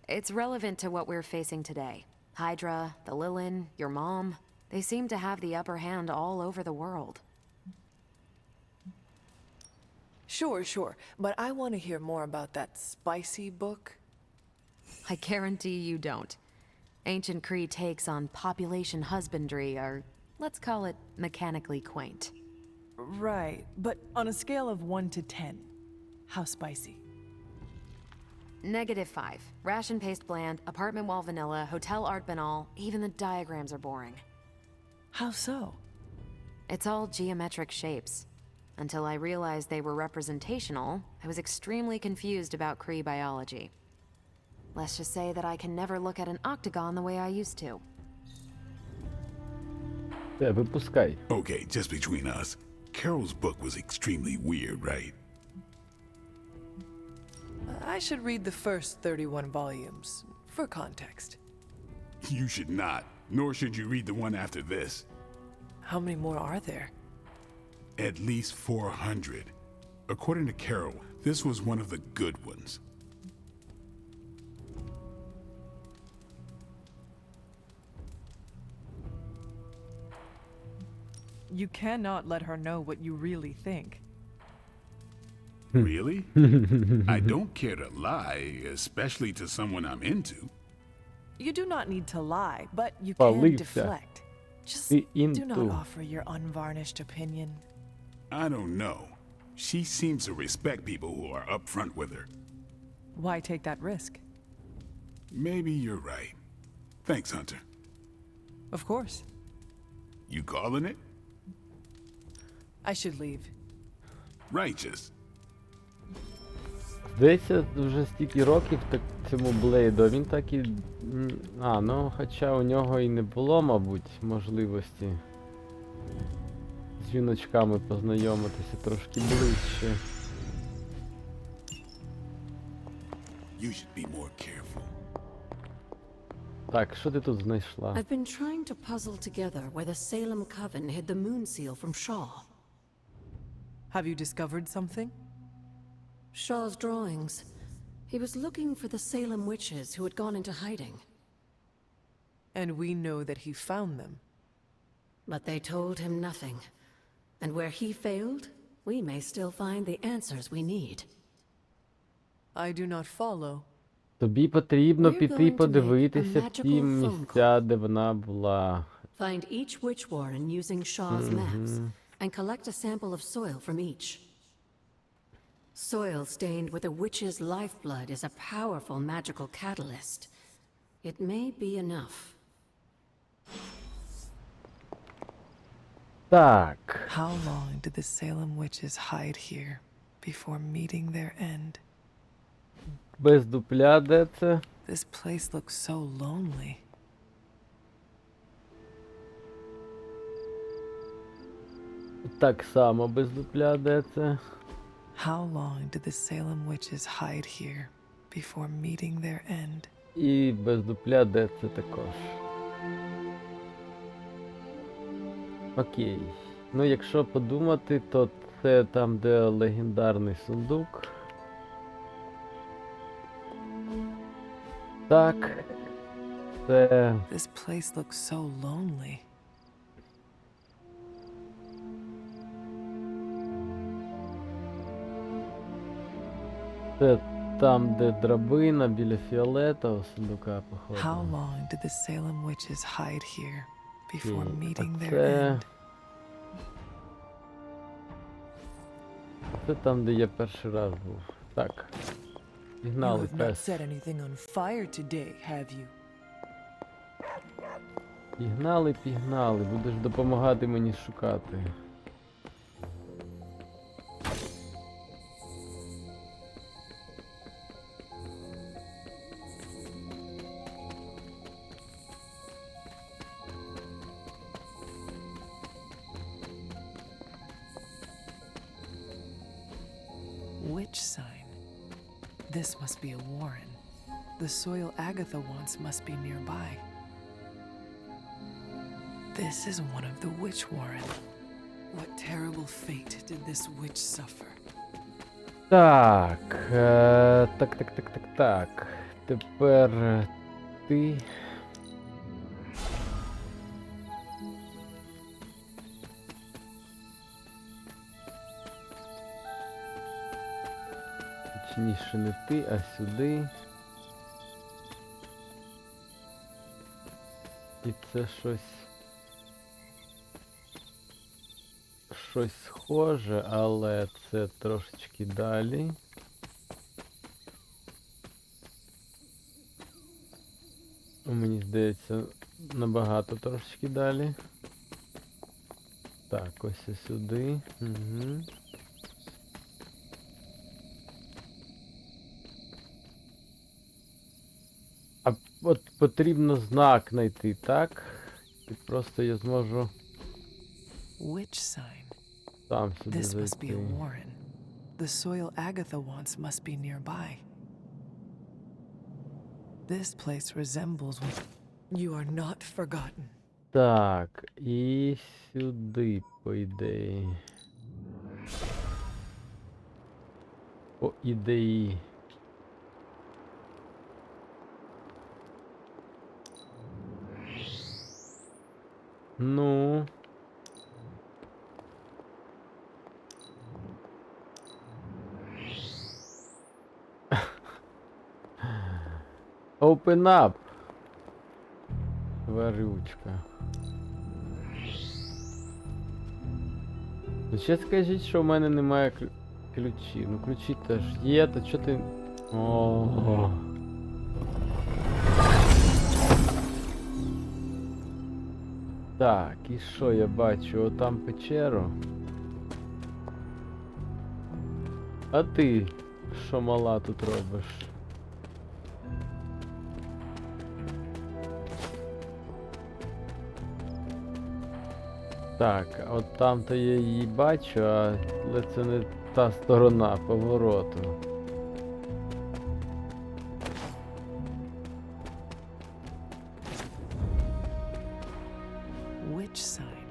It's relevant to what we're facing today. Hydra, the Lilin, your mom, they seem to have the upper hand all over the world. Sure, but I want to hear more about that spicy book. I guarantee you don't. Ancient Kree takes on population husbandry are, let's call it, mechanically quaint. Right, but on a scale of 1 to 10, how spicy? -5. Ration paste bland, apartment wall vanilla, hotel art banal, even the diagrams are boring. How so? It's all geometric shapes. Until I realized they were representational, I was extremely confused about Kree biology. Let's just say that I can never look at an octagon the way I used to. Випускай. Okay, just between us. Carol's book was extremely weird, right? I should read the first 31 volumes, for context. You should not, nor should you read the one after this. How many more are there? At least 400. According to Carol, this was one of the good ones. You cannot let her know what you really think. Really? I don't care to lie, especially to someone I'm into. You do not need to lie, but you can Полывся. deflect. Just Ты do not into. offer your unvarnished opinion. I don't know. She seems to respect people who are upfront with her. Why take that risk? Maybe you're right. Thanks, Hunter. Of course. You calling it? I should leave. Righteous. Здається, вже стільки років так цьому Блейду, а він так і... ну, хоча у нього і не було, мабуть, можливості з жіночками познайомитися трошки ближче. You should be more careful. Так, що ти тут знайшла? I've been trying to puzzle together where the Salem Coven hid the moon seal from Shaw. Have you discovered something? Shaw's drawings. He was looking for the Salem witches who had gone into hiding. And we know that he found them. But they told him nothing. And where he failed, we may still find the answers we need. I do not follow. Тобі потрібно We're піти going to make подивитися a в ті magical phone місця, де вона була. Find each witch warren using Shaw's maps, and collect a sample of soil from each. Soil stained with a witch's lifeblood is a powerful magical catalyst. It may be enough. Так. How long did the Salem witches hide here before meeting their end? Без дупля, де це? This place looks so lonely. Так само без дупля, де це? How long did the Salem witches hide here before meeting their end? І без дупля, де це також. Окей. Ну, якщо подумати, то це там, де легендарний сундук. Так. Це... This place looks so lonely. Це там, де драбина, біля фіолетового сундука, походу. How long did the Salem witches hide here before Окей, meeting а their це... end? Це там, де я перший раз був. Так. You Пігнали, have not пес. set anything on fire today, have you? Пігнали, пігнали. Будеш допомагати мені шукати. witch sign. This must be a warren. The soil Agatha wants must be nearby. This is one of the witch warren. What terrible fate did this witch suffer? Так, так. Тепер ти. Точніше, не ти, а сюди. І це щось схоже, але це трошечки далі. Мені здається, набагато трошечки далі. Так, ось і сюди. Угу. А от потрібно знак знайти, так? І просто я зможу Witch sign. сам сюди This must be a зайти. warren. The soil Agatha wants must be nearby. This place resembles what... You are not forgotten. Так, і сюди, по ідеї. По ідеї. Ну. Open up. Тварючка. Ну ще скажіть, що в мене немає ключів. Ну ключі теж є, то чого ти... Ого. Так, і що я бачу? Отам печеру. А ти що мала тут робиш? Так, от там-то я її бачу, але це не та сторона повороту. Witch sign.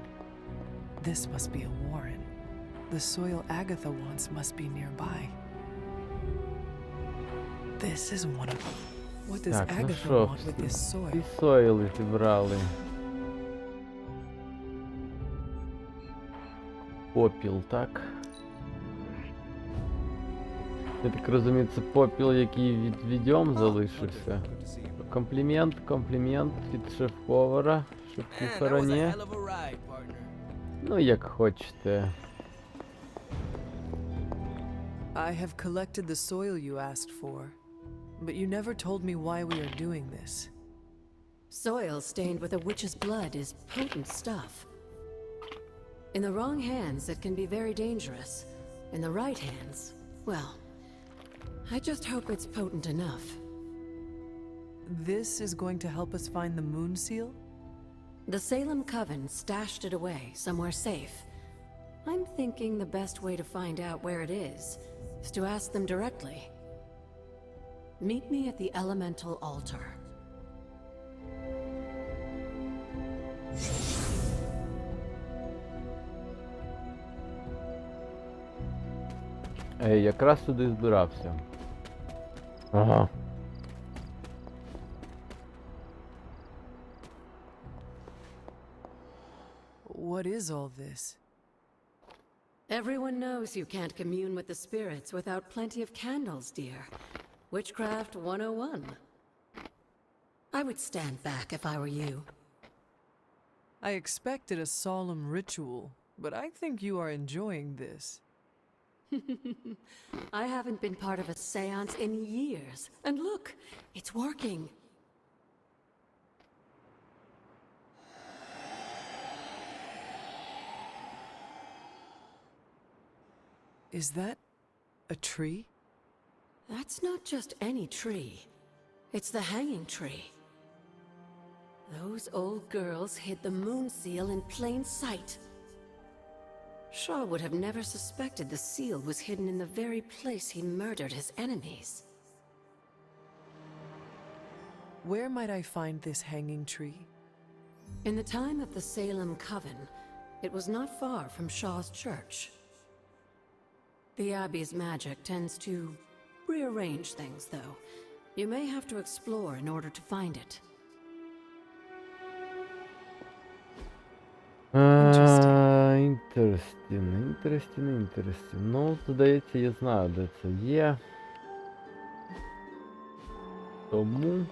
This must be a warren. The soil Agatha wants must be nearby. This is one of... What does Так, ну Agatha що, want with this soil? всі сойли зібрали. Попіл, так? Я так розумію, це попіл, який від відьом залишився. Комплімент від шеф-повара, Man, that was a шеф-кухарані. hell of a ride, partner. Ну, як хочете. I have collected the soil you asked for, but you never told me why we are doing this. Soil stained with a witch's blood is potent stuff. In the wrong hands, it can be very dangerous. In the right hands, well, I just hope it's potent enough. This is going to help us find the moon seal? The Salem Coven stashed it away somewhere safe. I'm thinking the best way to find out where it is to ask them directly. Meet me at the elemental altar. Якраз туди збирався. Ага. What is all this? Everyone knows you can't commune with the spirits without plenty of candles, dear. Witchcraft 101. I would stand back if I were you. I expected a solemn ritual, but I think you are enjoying this. I haven't been part of a seance in years. And look, it's working. Is that a tree? That's not just any tree. It's the hanging tree. Those old girls hid the moon seal in plain sight. Shaw would have never suspected the seal was hidden in the very place he murdered his enemies. Where might I find this hanging tree? In the time of the Salem Coven, it was not far from Shaw's church. The Abbey's magic tends to rearrange things, though. You may have to explore in order to find it. Інтерестін. Ну, здається, я знаю, де це є. Тому...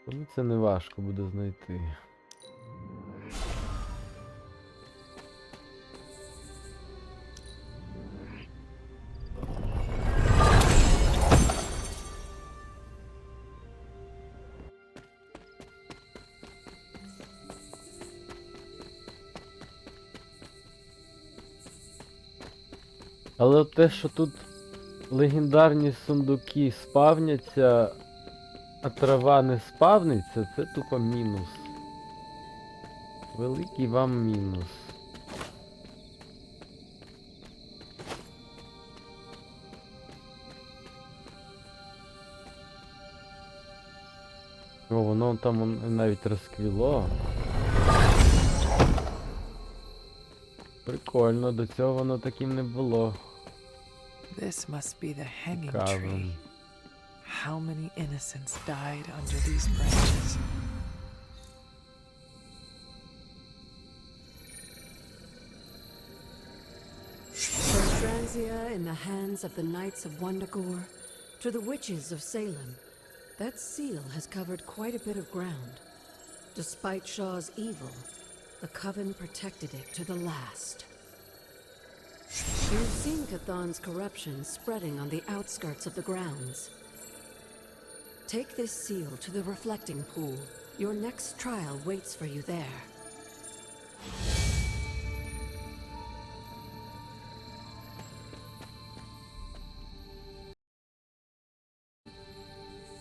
Тому це не важко буде знайти. Але от те, що тут легендарні сундуки спавняться, а трава не спавниться, це тупо мінус. Великий вам мінус. О, воно там навіть розквіло. Прикольно, до цього воно таким не було. This must be the hanging Цікаво. tree. How many innocents died under these branches? From Franzia in the hands of the Knights of Wundagore to the witches of Salem, that seal has covered quite a bit of ground. Despite Shaw's evil, the Coven protected it to the last. You've seen Cathan's corruption spreading on the outskirts of the grounds. Take this seal to the reflecting pool. Your next trial waits for you there.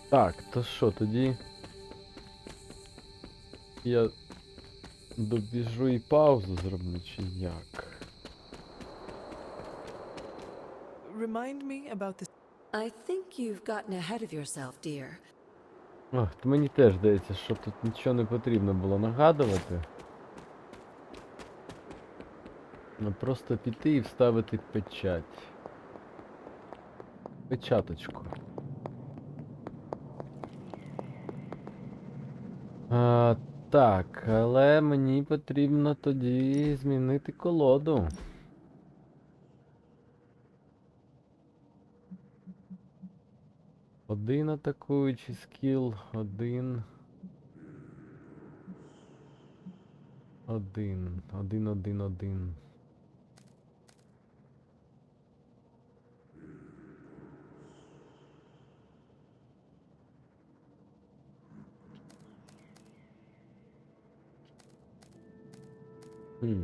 Так, то що, тоді я добіжу і паузу зроблю, чи як? Remind me about this. I think you've gotten ahead of yourself, dear. Ох, то мені теж здається, що тут нічого не потрібно було нагадувати. Ну, просто піти і вставити печать. Печаточку. Так, але мені потрібно тоді змінити колоду. Один атакуючий скіл, один. Один. Хм.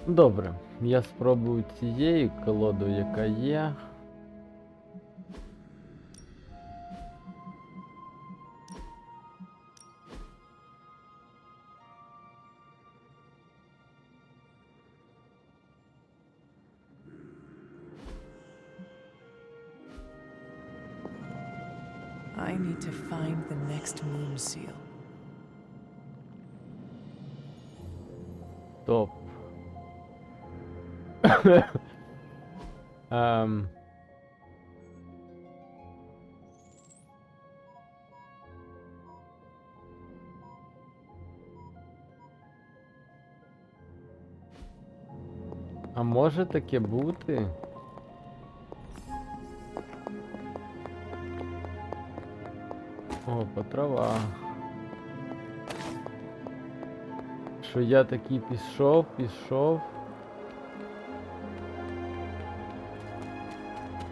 Добре, я спробую цією колодою, яка є. I need to find the next moon seal. Топ. А може таке бути? Опа, трава. Що я такий пішов.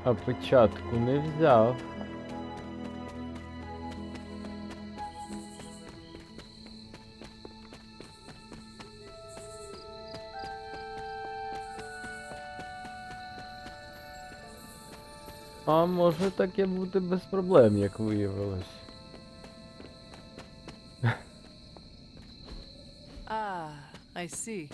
А печатку не взяв. А може таке бути без проблем, як виявилось. Ah, I see.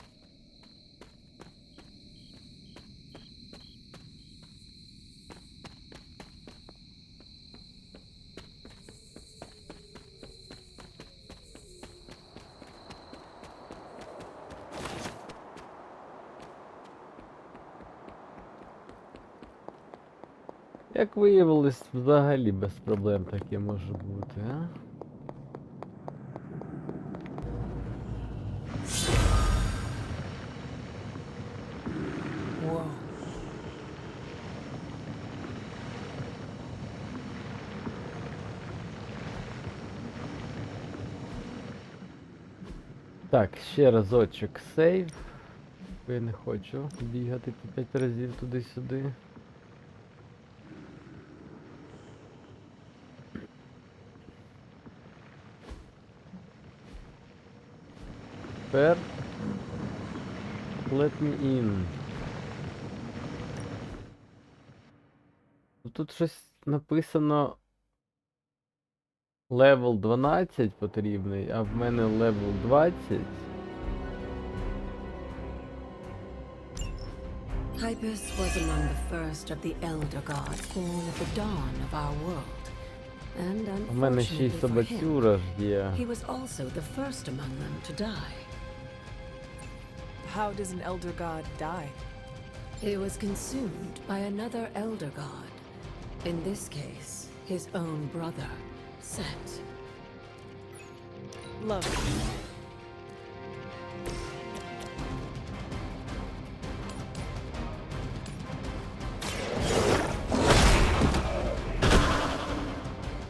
Як виявилось, взагалі без проблем таке може бути, а? Whoa. Так, ще разочок сейв. Бо я не хочу бігати по 5 разів туди-сюди. Тепер let me in. Тут щось написано левел 12 потрібний, а в мене левел 20. Hypus was among the first of the Elder Gods born at the dawn of our world. And У мене ще й unfortunately for him, собацюра ж є. he was also the first among them to die. How does an elder god die? He was consumed by another Elder God. In this case, his own brother, Set. Lovely.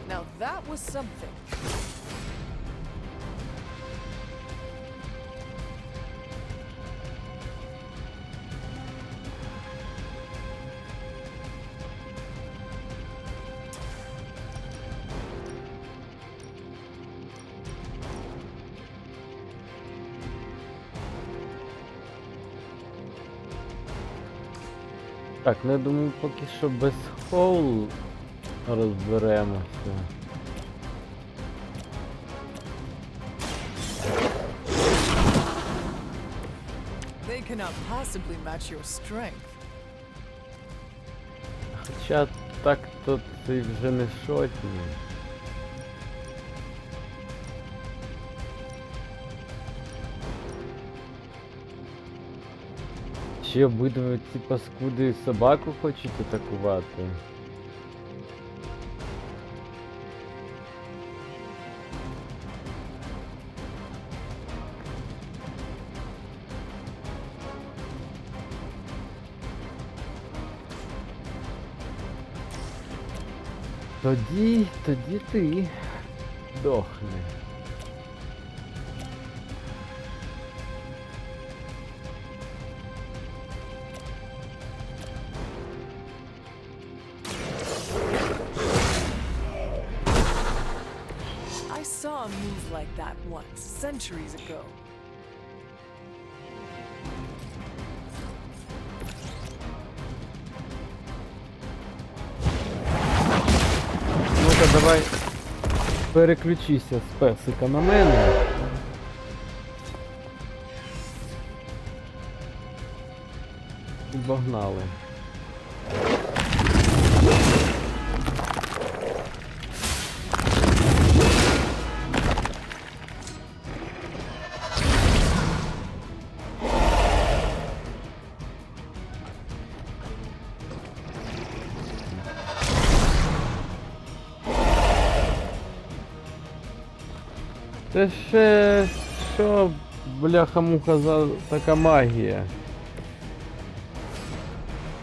Now that was something. Так, ну я думаю, поки що без хоул розберемося. They cannot possibly match your strength. Хоча так то ти вже не шотні. Чи обидва ці паскуди собаку хочуть атакувати? Тоді ти дохни. I saw a move like that once, centuries ago. Ну-ка, давай переключися з песика на мене. І погнали. Це ще що, бляха-муха, за така магія?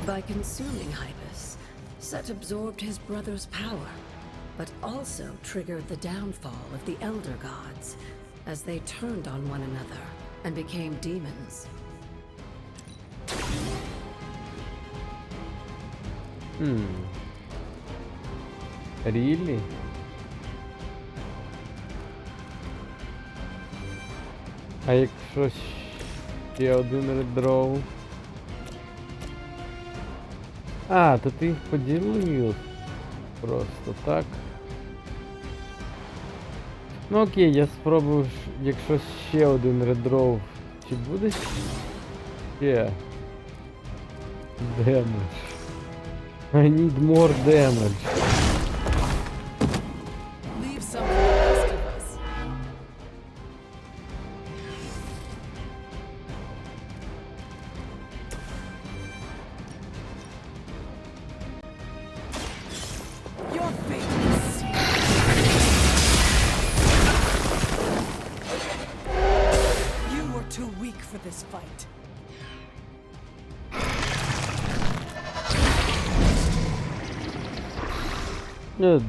By consuming Hypus, Set absorbed his brother's power. but also triggered the downfall of the Elder Gods as they turned on one another and became demons. Really? А якщо ще один редроу? А, то ти їх поділив просто так. Ну окей, я спробую, якщо ще один редроу. Чи буде ще? Damage. I need more damage. Leave some for the rest of us. Your fate is sealed. You were too weak for this fight.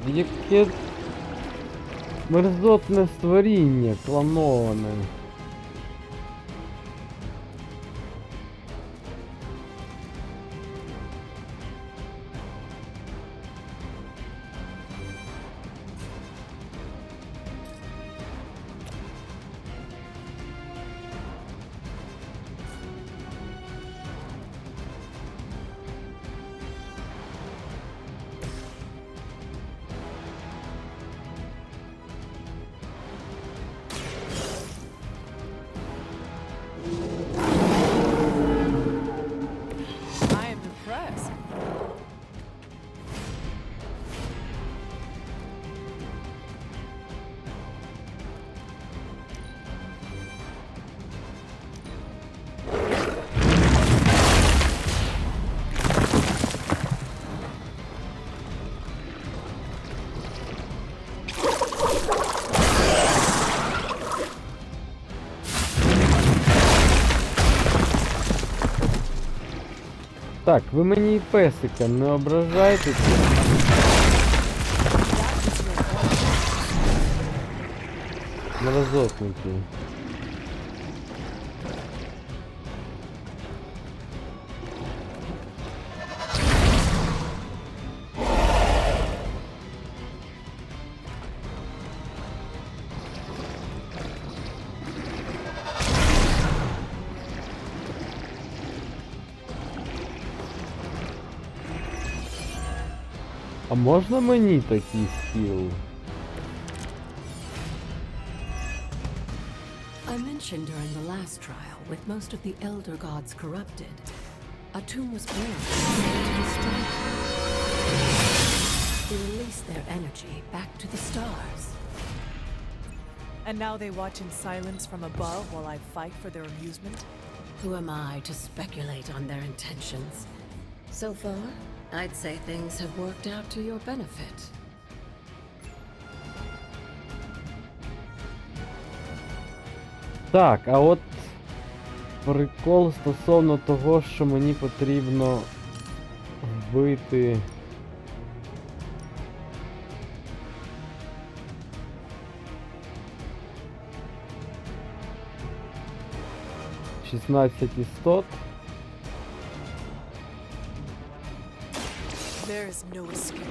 Яке мерзотне створіння, клоноване. I am impressed. Так, ви мені і песика не ображайтеся. Мразотники. А можна мені такий скіл? I mentioned during the last trial, with most of the Elder Gods corrupted, a tomb was born to destroy them. They released their energy back to the stars. And now they watch in silence from above while I fight for their amusement? Who am I to speculate on their intentions? So far, I'd say things have worked out to your benefit. Так, а от прикол стосовно того, що мені потрібно вбити. Істот. There is no escape.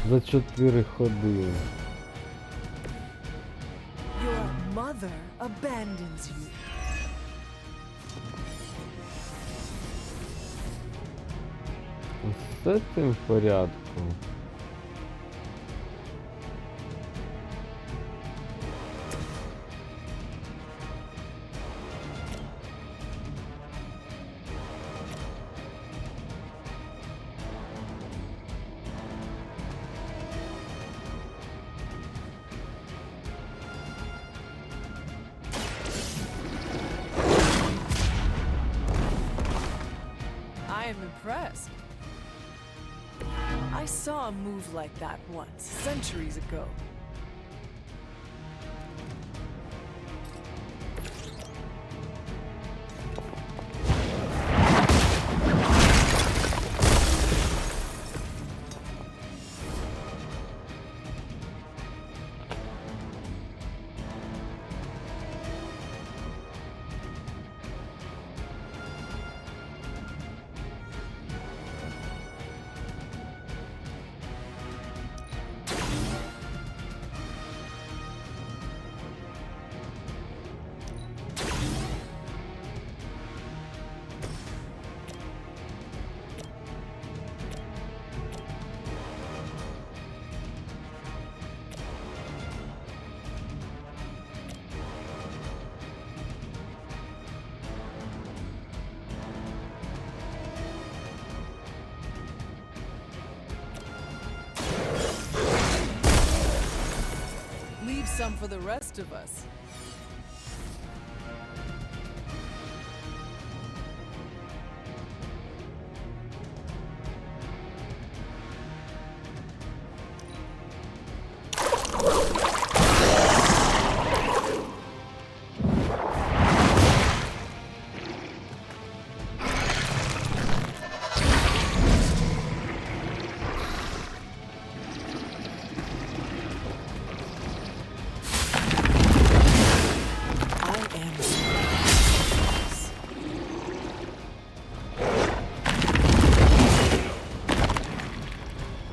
За 4 ходи. Your mother abandons you. Все цим в порядку. I am impressed. I saw a move like that once, centuries ago. some for the rest of us.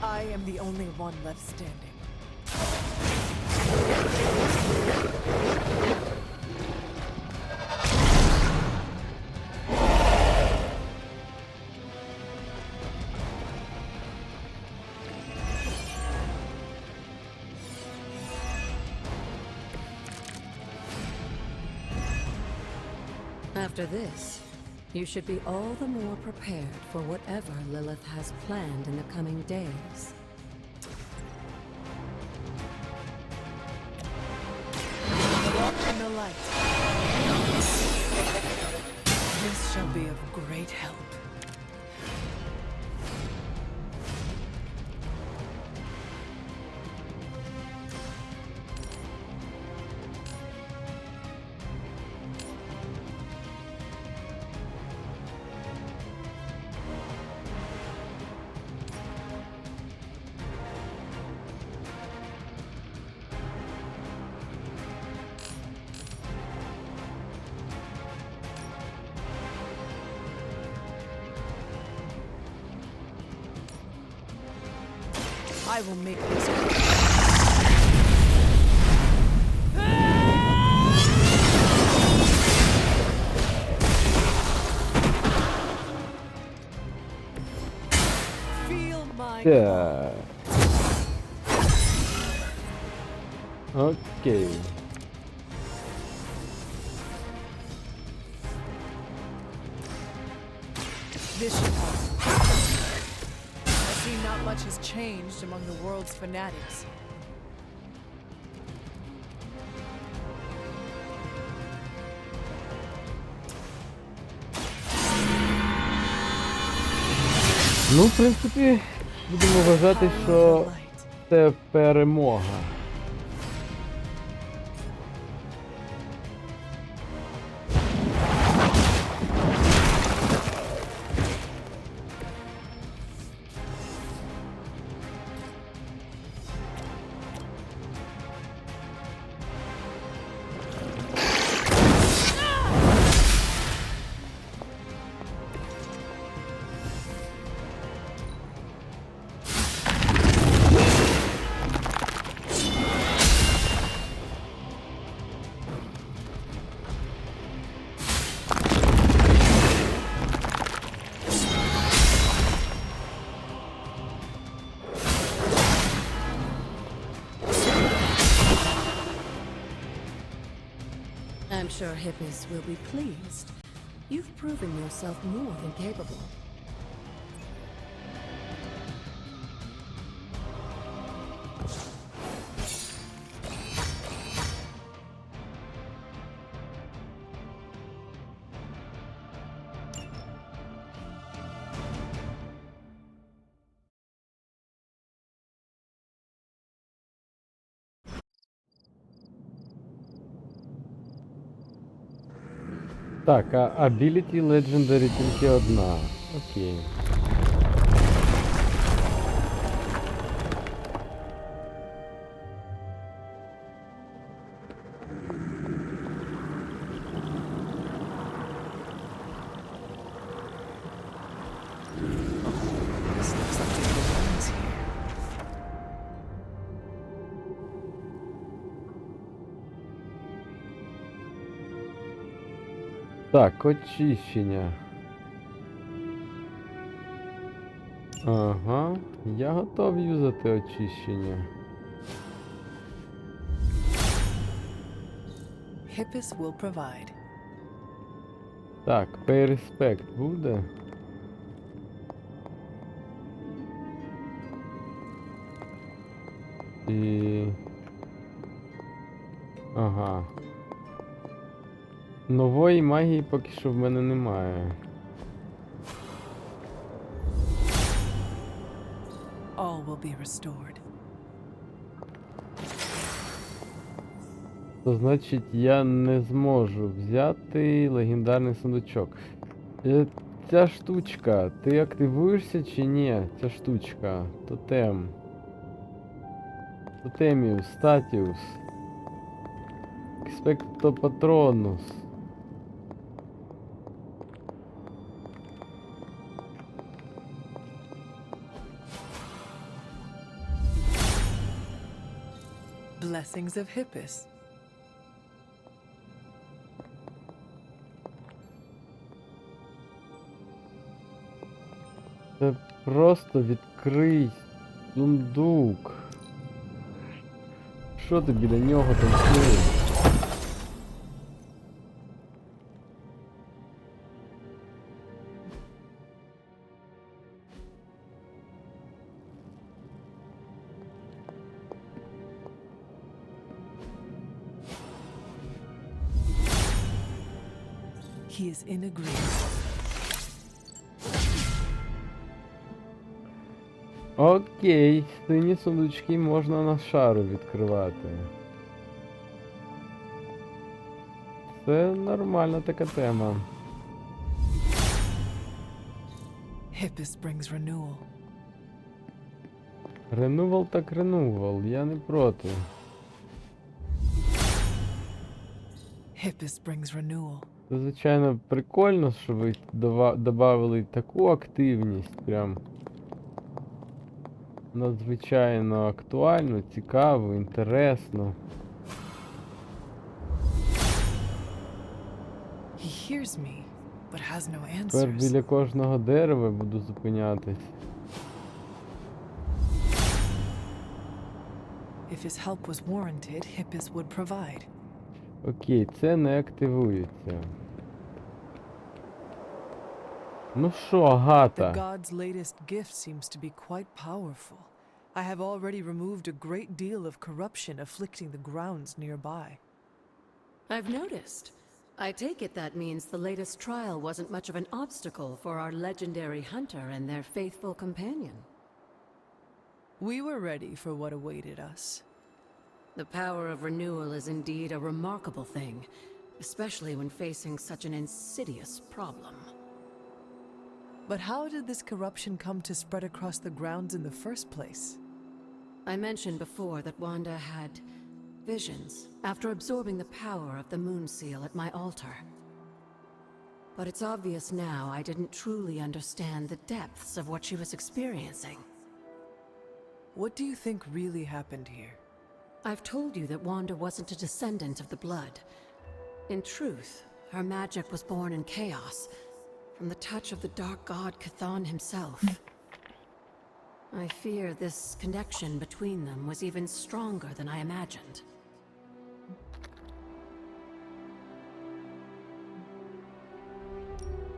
I am the only one left standing. After this, you should be all the more prepared for whatever Lilith has planned in the coming days. Walk in the light. This shall be of great help. I will make this feel my Так. Окей. This should help. I see not much has changed among the world's fanatics. Ну, в принципі, будемо вважати, що це перемога. I'm sure Hippias will be pleased. You've proven yourself more than capable. Так, а Ability Legendary тільки одна. Окей. This looks like it belongs here. Так, очищення. Ага, я готов юзати очищення. Hippias will provide. Так, Pay Respect буде? І... Ага. Нової магії поки що в мене немає. All will be restored. То значить я не зможу взяти легендарний сундучок. Ця штучка, ти активуєшся чи ні? Ця штучка. Тотем. Тотеміус, статіус. Експекто патронус. Blessings of Hippus. Це просто відкрий сундук. Що ти біля нього танцюєш? He is in agreement. Окей, сині сундучки можна на шару відкривати. Це нормальна така тема. Hippus brings renewal. Ренувал так ренувал, я не проти. Hippus brings renewal. Це, звичайно, прикольно, що ви додали таку активність, прям надзвичайно актуально, цікаво, інтересно. He hears me, but has no Тепер answers. біля кожного дерева буду зупинятись. If his help was warranted, Hippus would provide. Окей, це не активується. Ну що, The Агата? god's latest gift seems to be quite powerful. I have already removed a great deal of corruption afflicting the grounds nearby. I've noticed. I take it that means the latest trial wasn't much of an obstacle for our legendary hunter and their faithful companion. We were ready for what awaited us. The power of renewal is indeed a remarkable thing, especially when facing such an insidious problem. But how did this corruption come to spread across the grounds in the first place? I mentioned before that Wanda had visions after absorbing the power of the moon seal at my altar. But it's obvious now I didn't truly understand the depths of what she was experiencing. What do you think really happened here? I've told you that Wanda wasn't a descendant of the blood. In truth, her magic was born in chaos, from the touch of the dark god Chthon himself. I fear this connection between them was even stronger than I imagined.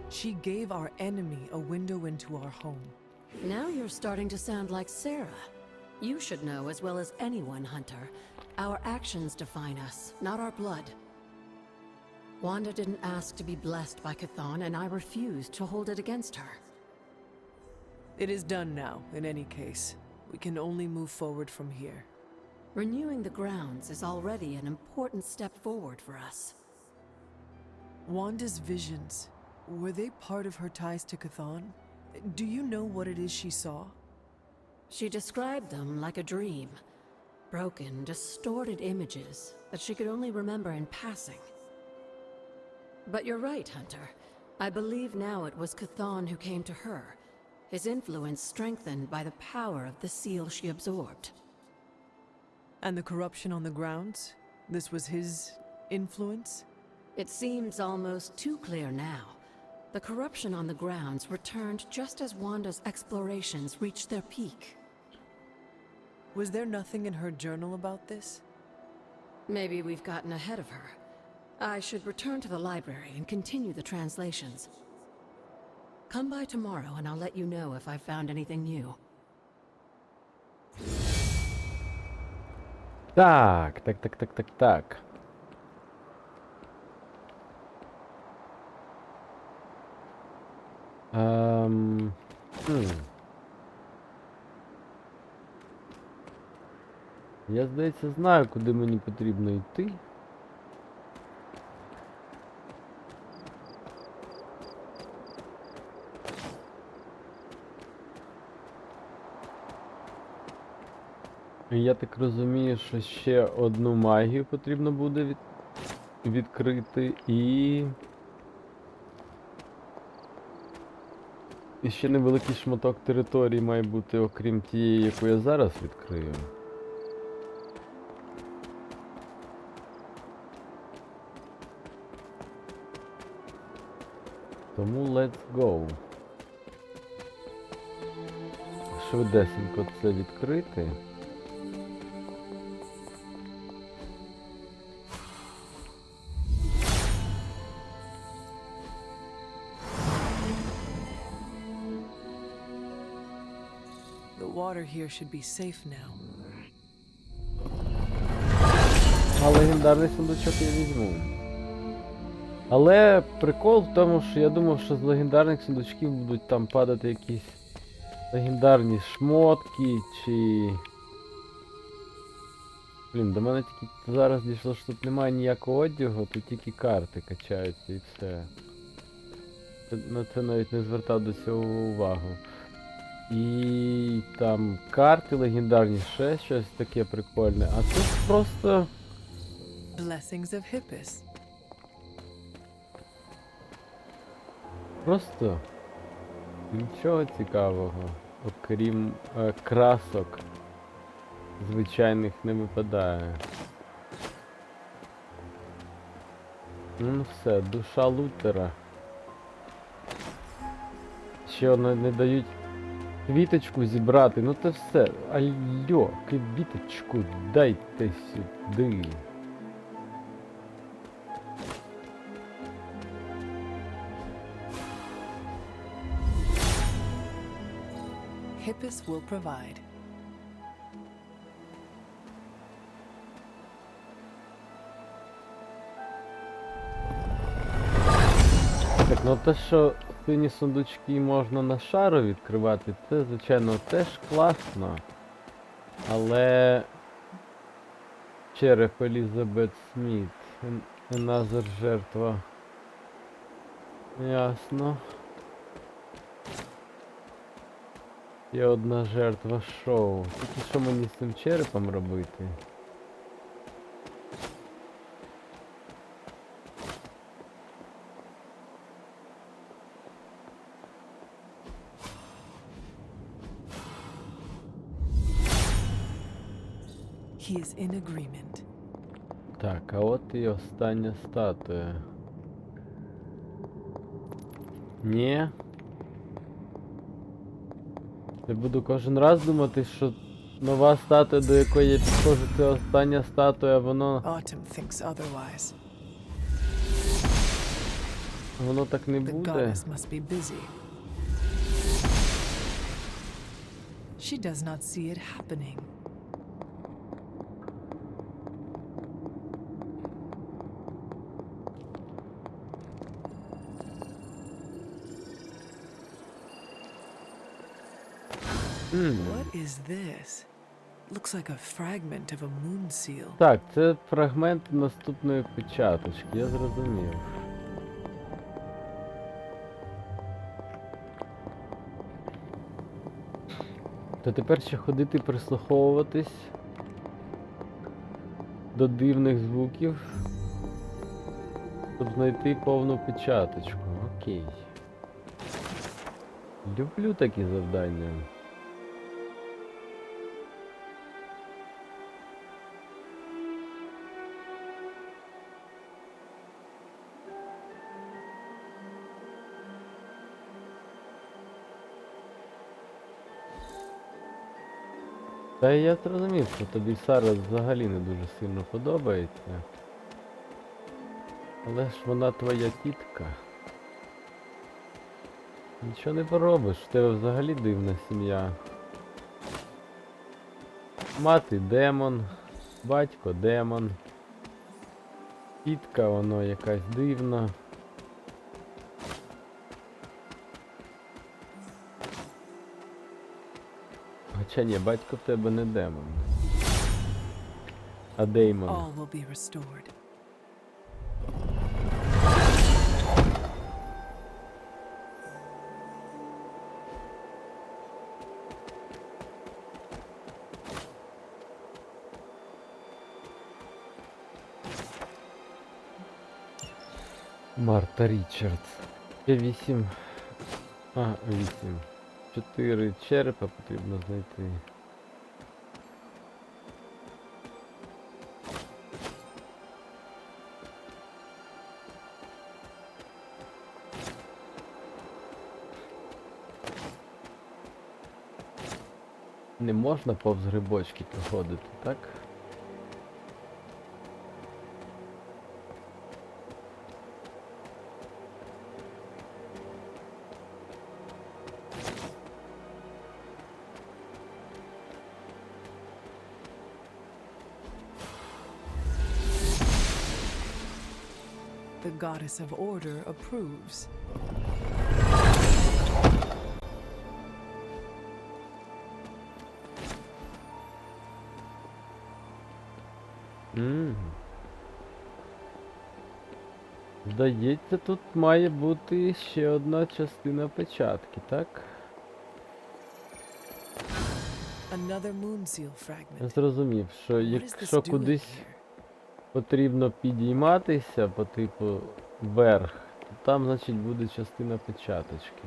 She gave our enemy a window into our home. Now you're starting to sound like Sarah. You should know as well as anyone, Hunter. Our actions define us, not our blood. Wanda didn't ask to be blessed by Chthon, and I refused to hold it against her. It is done now, in any case. We can only move forward from here. Renewing the grounds is already an important step forward for us. Wanda's visions, were they part of her ties to Chthon? Do you know what it is she saw? She described them like a dream. Broken, distorted images that she could only remember in passing. But you're right, Hunter. I believe now it was Chthon who came to her, his influence strengthened by the power of the seal she absorbed. And the corruption on the grounds? This was his influence? It seems almost too clear now. The corruption on the grounds returned just as Wanda's explorations reached their peak. Was there nothing in her journal about this? Maybe we've gotten ahead of her. I should return to the library and continue the translations. Come by tomorrow and I'll let you know if I've found anything new. Так. Я, здається, знаю, куди мені потрібно йти. І я так розумію, що ще одну магію потрібно буде відкрити і ще невеликий шматок території має бути, окрім тієї, яку я зараз відкрию. Тому let's go. Швидесенько це відкрити. The water here should be safe now. А легендарний сундучок я візьму. Але прикол в тому, що я думав, що з легендарних сундучків будуть там падати якісь легендарні шмотки, чи... Блін, до мене тільки зараз дійшло, що тут немає ніякого одягу, тут тільки карти качаються і все. На це навіть не звертав до цього увагу. І там карти легендарні, ще щось таке прикольне, а тут просто... Blessings of Hippiss. Просто нічого цікавого, окрім красок звичайних не випадає. Ну все, душа лутера. Ще не дають квіточку зібрати, ну це все. Алло, квіточку дайте сюди. Hippiss will provide. Так, ну те, що сині сундучки можна на шару відкривати, це, звичайно, теж класно. Але... Череп Елізабет Сміт. Another жертва. Ясно. Є одна жертва шоу. Тільки що мені з цим черепом робити? He is in agreement. Так, а от і остання статуя. Ні. Я буду кожен раз думати, що нова статуя, до якої я підходжу, це остання статуя, воно Autumn thinks otherwise. так не The буде. goddess must be busy. She does not see it happening. What is this? Looks like a fragment of a moon seal. Так, це фрагмент наступної печаточки, я зрозумів. То тепер ще ходити прислуховуватись до дивних звуків, щоб знайти повну печаточку. Окей. Люблю такі завдання. Та я зрозумів, що тобі Сара взагалі не дуже сильно подобається. Але ж вона твоя тітка. Нічого не поробиш, в тебе взагалі дивна сім'я. Мати демон, батько демон. Тітка воно якась дивна. Хоча ні, батько в тебе не демон. А Деймон. All will be restored. Марта Річардс. Ще 8. 8. 4 черепа потрібно знайти. Не можна повз грибочки проходити, так? The goddess of order approves. Здається, тут має бути ще одна частина печатки, так? Another moon seal Я fragment. зрозумів, що What is якщо this doing кудись here? потрібно підійматися по типу вверх, то там, значить, буде частина печаточки.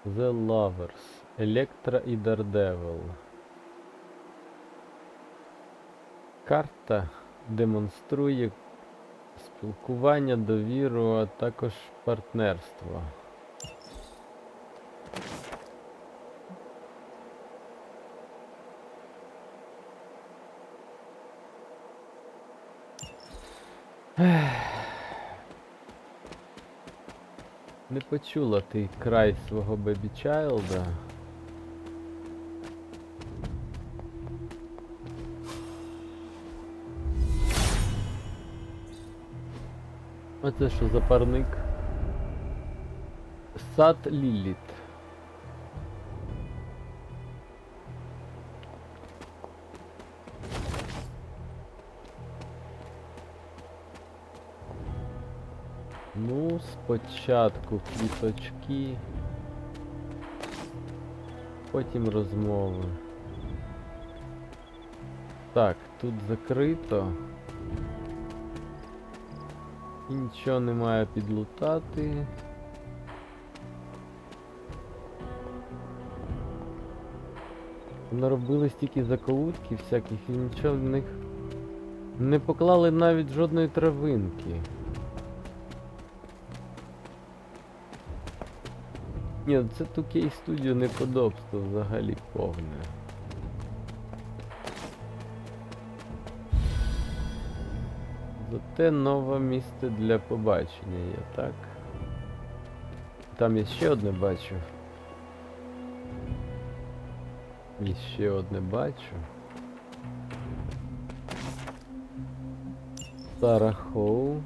The Lovers. Електра і Daredevil. Карта демонструє спілкування, довіру, а також партнерство. Не почула ти край свого Бебі Чайлда. Оце що за парник? Сад Ліліт. Ну, спочатку квіточки, потім розмови. Так, тут закрито. І нічого немає підлутати. Наробили стільки заколутків всяких і нічого в них не поклали навіть жодної травинки. Ні, це 2K Studio неподобство взагалі повне. Зате нове місце для побачення є, так? Там я ще одне бачу. І ще одне бачу. Сара Хоу.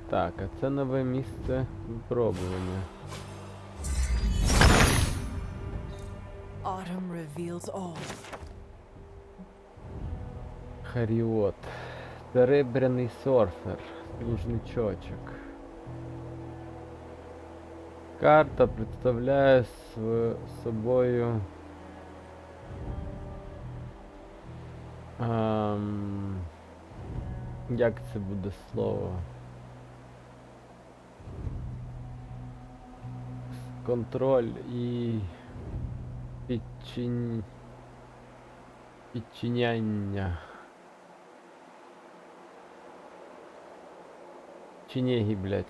Так. А це нове місце випробування. Autumn reveals all. Харіот. Серебряний сорфер. Служничочок. Карта представляє собою як це буде слово? Контроль і підчиняння. Чинеги, блядь.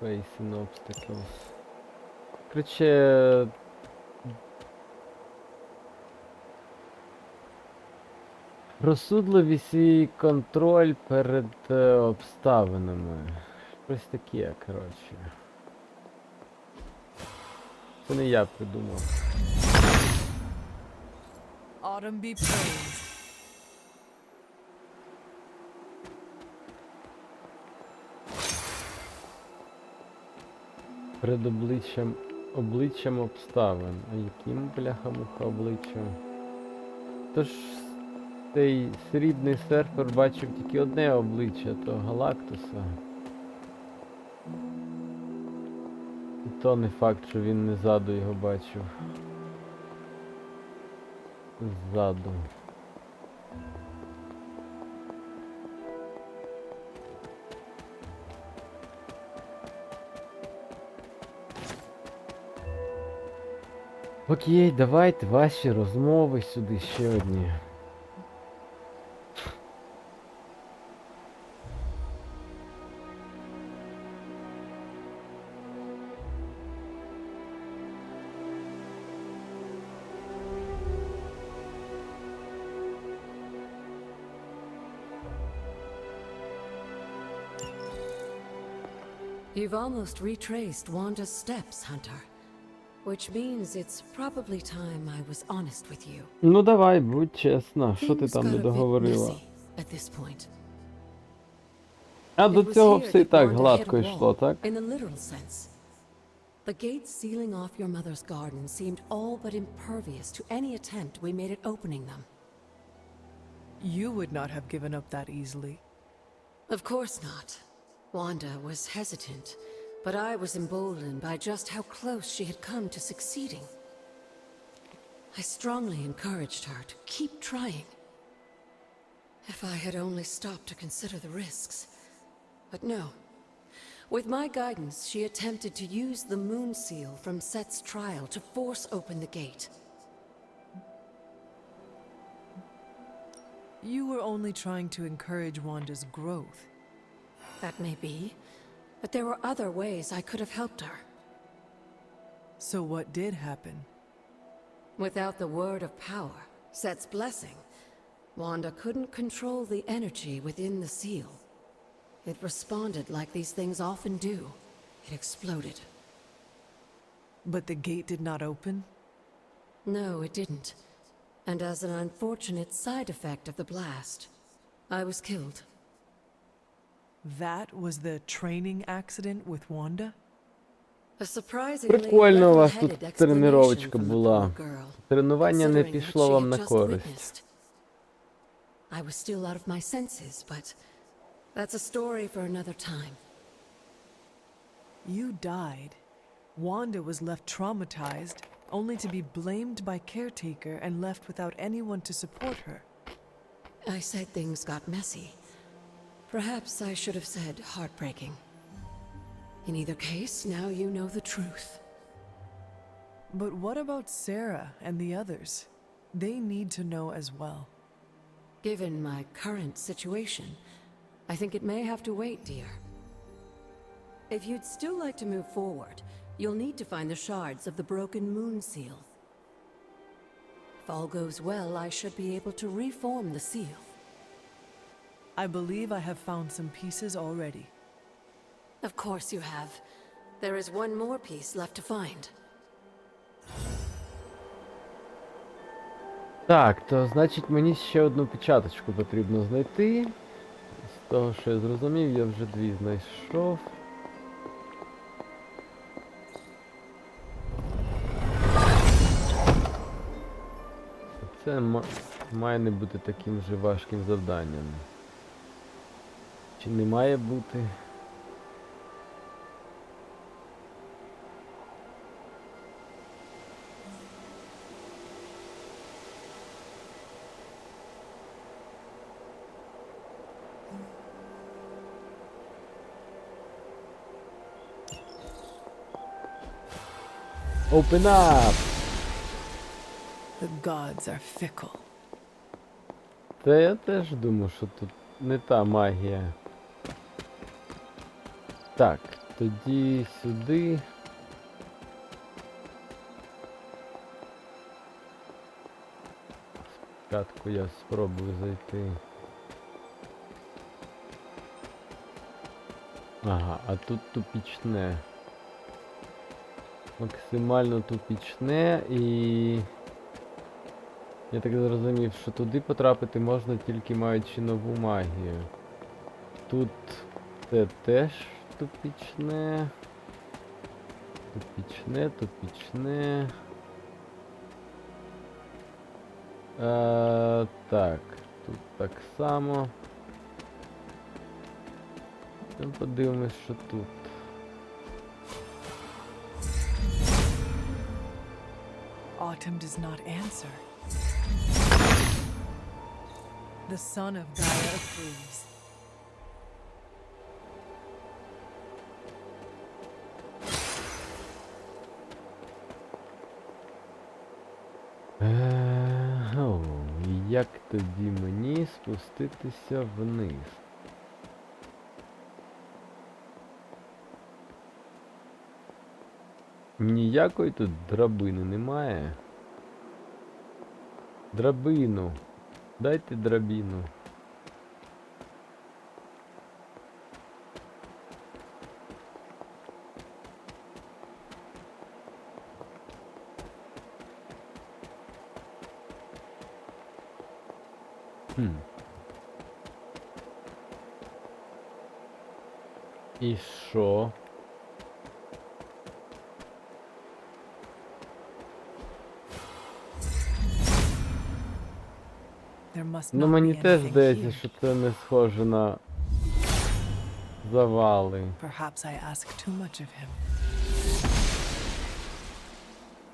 Facing obstacles. Короче, Розсудливість і контроль перед обставинами. Щось таке, коротше. Це не я придумав. Autumn be praised. Перед обличчям обставин. А яким, бляха-муха, обличчям? Тож цей срібний серфер бачив тільки одне обличчя, то Галактуса. І то не факт, що він не ззаду його бачив. Ззаду. Окей, давайте ваші розмови сюди ще одні. You've almost retraced Wanda's steps, Hunter. Which means it's probably time I was honest with you. Ну давай, будь чесна, що ти Things там got не a bit договорила? messy at this point. А до It was цього here все і that так Wanda гладко hit a йшло, wall, так? In the literal sense. The gates sealing off your mother's garden seemed all but impervious to any attempt we made at opening them. You would not have given up that easily. Of course not. Wanda was hesitant, but I was emboldened by just how close she had come to succeeding. I strongly encouraged her to keep trying. If I had only stopped to consider the risks. But no. With my guidance, she attempted to use the moon seal from Set's trial to force open the gate. You were only trying to encourage Wanda's growth. That may be, but there were other ways I could have helped her. So what did happen? Without the word of power, Set's blessing, Wanda couldn't control the energy within the seal. It responded like these things often do. It exploded. But the gate did not open? No, it didn't. And as an unfortunate side effect of the blast, I was killed. That was the training accident with Wanda? A surprisingly Прикольно у вас level-headed тут explanation тренировочка from the була. poor girl, Тренування не considering what пішло she вам had на just користь. witnessed. I was still out of my senses, but that's a story for another time. You died. Wanda was left traumatized, only to be blamed by caretaker and left without anyone to support her. I said things got messy. Perhaps I should have said heartbreaking. In either case, now you know the truth. But what about Sarah and the others? They need to know as well. Given my current situation, I think it may have to wait, dear. If you'd still like to move forward, you'll need to find the shards of the broken moon seal. If all goes well, I should be able to reform the seal. I believe I have found some pieces already. Of course you have. There is one more piece left to find. Так, то значить мені ще одну печаточку потрібно знайти. З того, що я зрозумів, я вже дві знайшов. Це має не бути таким же важким завданням. Чи не має бути? Open up! The gods are fickle. Та я теж думаю, що тут не та магія. Так, тоді сюди. Спочатку я спробую зайти. Ага, а тут тупічне. Максимально тупічне і... Я так зрозумів, що туди потрапити можна тільки маючи нову магію. Тут це теж тупічне. Тупічне. Так, тут так само. Подивимось, що тут. Autumn does not answer. The son of Gaia approves. Як тоді мені спуститися вниз? Ніякої тут драбини немає. Драбину. Дайте драбину. І що? Ну мені теж здається, що це не схоже на завали. Perhaps I ask too much of him.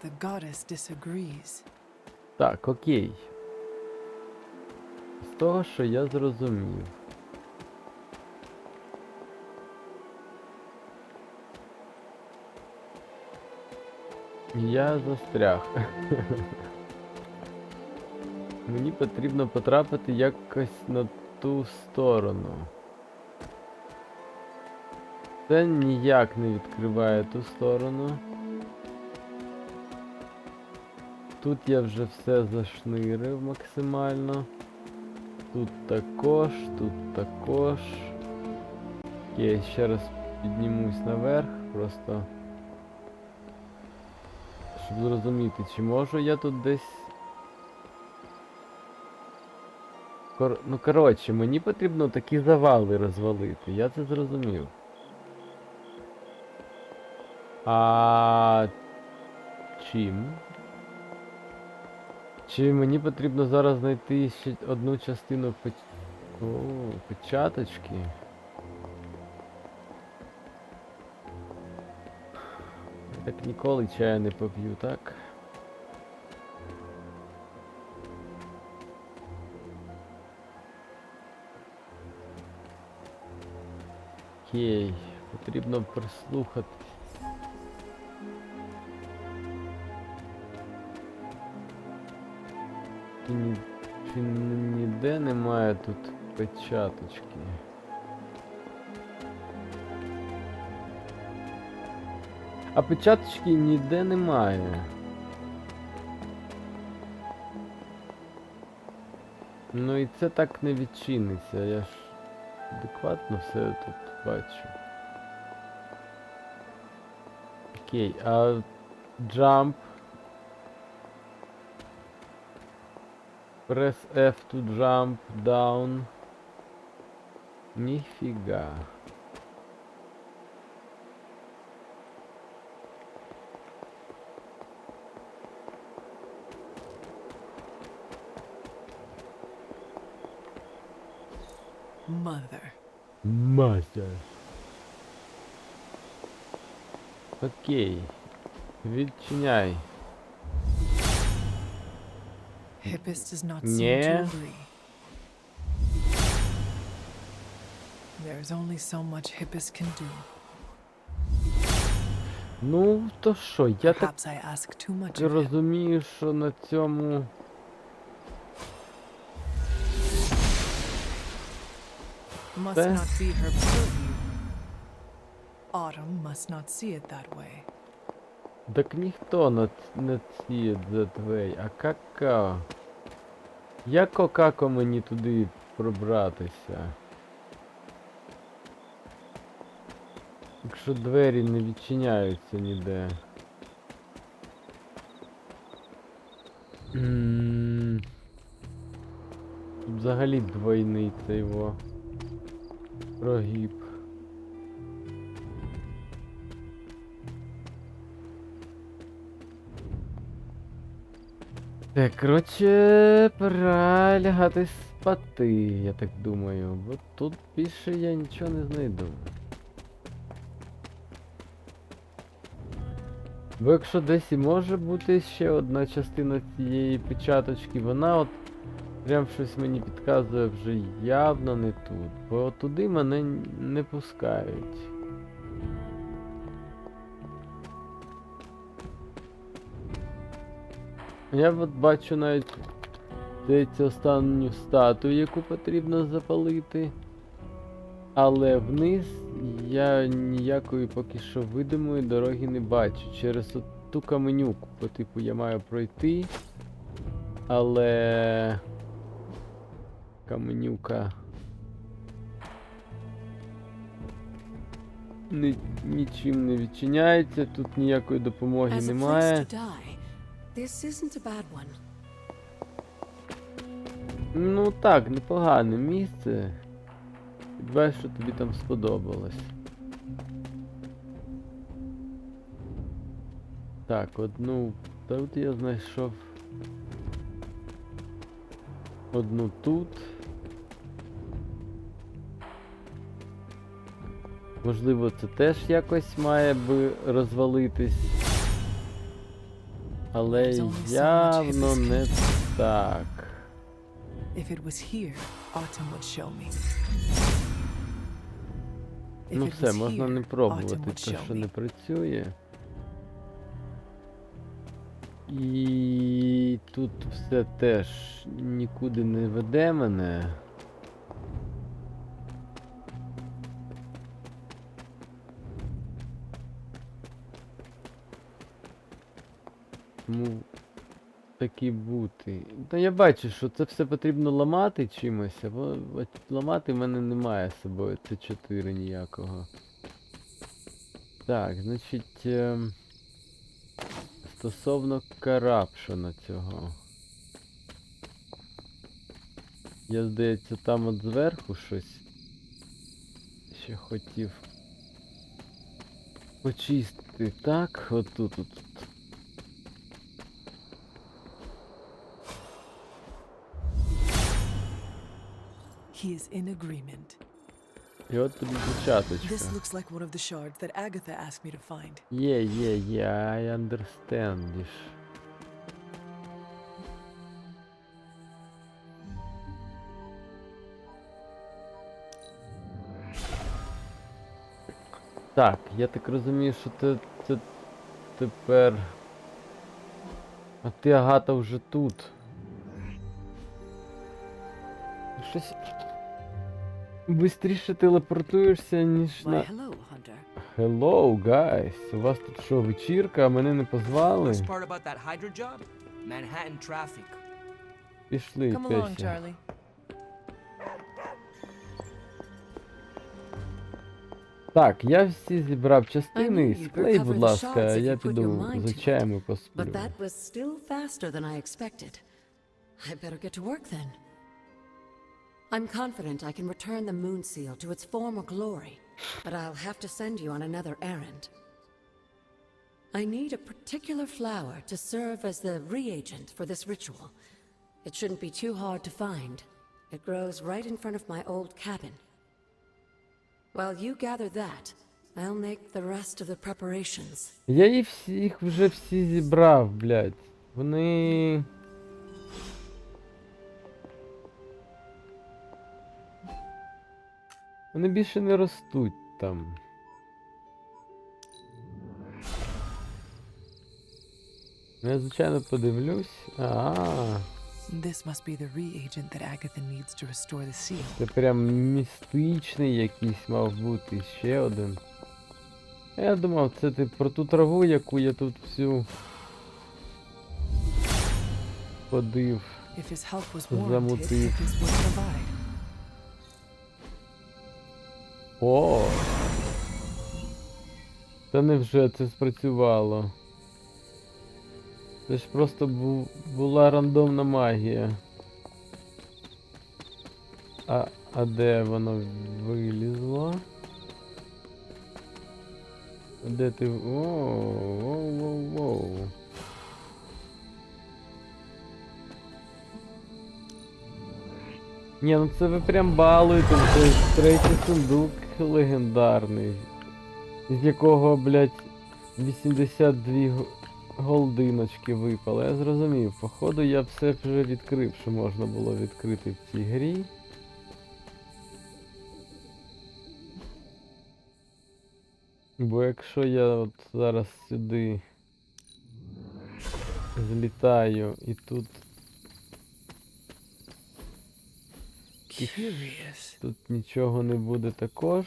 The goddess disagrees. Так, окей. З того, що я зрозумів. Я застряг. Мені потрібно потрапити якось на ту сторону. Це ніяк не відкриває ту сторону. Тут я вже все зашнирив максимально. Тут також, тут також. Окей, ще раз піднімусь наверх, просто щоб зрозуміти, чи можу я тут десь... Ну коротше, мені потрібно такі завали розвалити, я це зрозумів. А чим? Чи мені потрібно зараз знайти ще одну частину печаточки? Я так ніколи чаю не поп'ю, так? Окей, потрібно прислухатись. Чи ніде немає тут печаточки? А печаточки ніде немає. Ну і це так не відчиниться, я ж адекватно все тут бачу. Окей, а jump. Press F to jump down. Ніфіга. Mother. Окей. Відчиняй. Hippus does not Ні. seem to agree. There's only so much Hippus can do. Ну, то що, я так Perhaps I ask too much of him. розумію, що на цьому... Must That- not be her purview. Autumn must not see it that way. Так ніхто не ціє за твей, а кака. Як окако мені туди пробратися? Якщо двері не відчиняються ніде. Тут взагалі двойний цей його прогиб. Так, коротше, пора лягати спати, я так думаю. Бо тут більше я нічого не знайду. Бо якщо десь і може бути ще одна частина цієї печаточки, вона от прям щось мені підказує вже явно не тут. Бо туди мене не пускають. Я от бачу навіть, здається, останню статую, яку потрібно запалити. Але вниз я ніякої поки що видимої дороги не бачу. Через ту каменюку, по типу я маю пройти. Але каменюка нічим не відчиняється, тут ніякої допомоги As a немає. place to die, this isn't a bad one. Ну так, непогане місце. Сподіваюсь, що тобі там сподобалось. Так, одну тут я знайшов. Одну тут. Можливо, це теж якось має би розвалитись. Але явно не так. If it was here, Autumn would show me. If Ну it все, was можна here, не Autumn пробувати, would те, show що me. не працює. І тут все теж нікуди не веде мене. Тому так і бути. Та я бачу, що це все потрібно ламати чимось, або ламати в мене немає з собою Т4 ніякого. Так, значить, стосовно карапшена цього. Я, здається, там от зверху щось ще хотів почистити. Так, отут. He is in agreement. І от тобі початочка. This looks like one of the shards that Agatha asked me to find. Yeah, I understand. Так, я так розумію, що це тепер... А ти, Агата, вже тут. Щось... Бистріше телепортуєшся, ніж на... Why, hello, Hunter. Hello, guys. У вас тут що, вечірка, а мене не позвали? Best part about that Hydra job? Manhattan traffic. Пішли, Come along, Теща. Charlie. Так, я всі зібрав частини, I knew you'd склей, recover будь the ласка, shards if я you put your піду mind з to очами But посплю. that was still faster than I expected. I better get to work then. I'm confident I can return the moon seal to its former glory, but I'll have to send you on another errand. I need a particular flower to serve as the reagent for this ritual. It shouldn't be too hard to find. It grows right in front of my old cabin. While you gather that, I'll make the rest of the preparations. Я їх вже всі зібрав, блядь. Вони... Вони більше не ростуть там. Я, звичайно, подивлюсь. This must be the reagent that Agatha needs to restore the seal. Це прям містичний якийсь мав бути, ще один. Я думав, це ти про ту траву, яку я тут всю ходив. If his help was warranted, Замутив. this would provide. О! Та невже це спрацювало? Це ж просто була рандомна магія. А де воно вилізло? Де ти? Воу. Ні, ну це ви прям балуєте, це третій сундук легендарний. З якого, блядь, 82 голдиночки випало. Я зрозумів, походу я все вже відкрив, що можна було відкрити в цій грі. Бо якщо я от зараз сюди злітаю і тут тут нічого не буде також,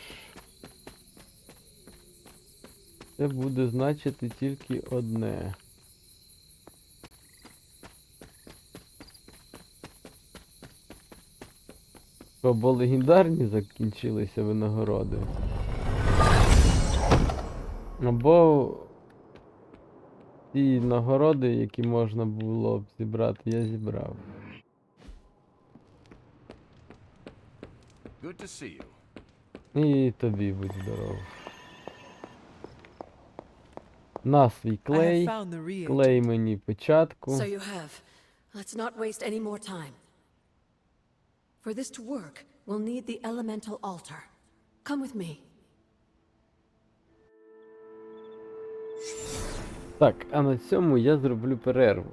це буде значити тільки одне. Або легендарні закінчилися винагороди, або ті нагороди, які можна було б зібрати, я зібрав. Good to see you. І тобі будь здоров. На свій I have клей. found the reagent. Клей мені печатку. So you have. Let's not waste any more time. For this to work, we'll need the elemental altar. Come with me. Так, а на цьому я зроблю перерву.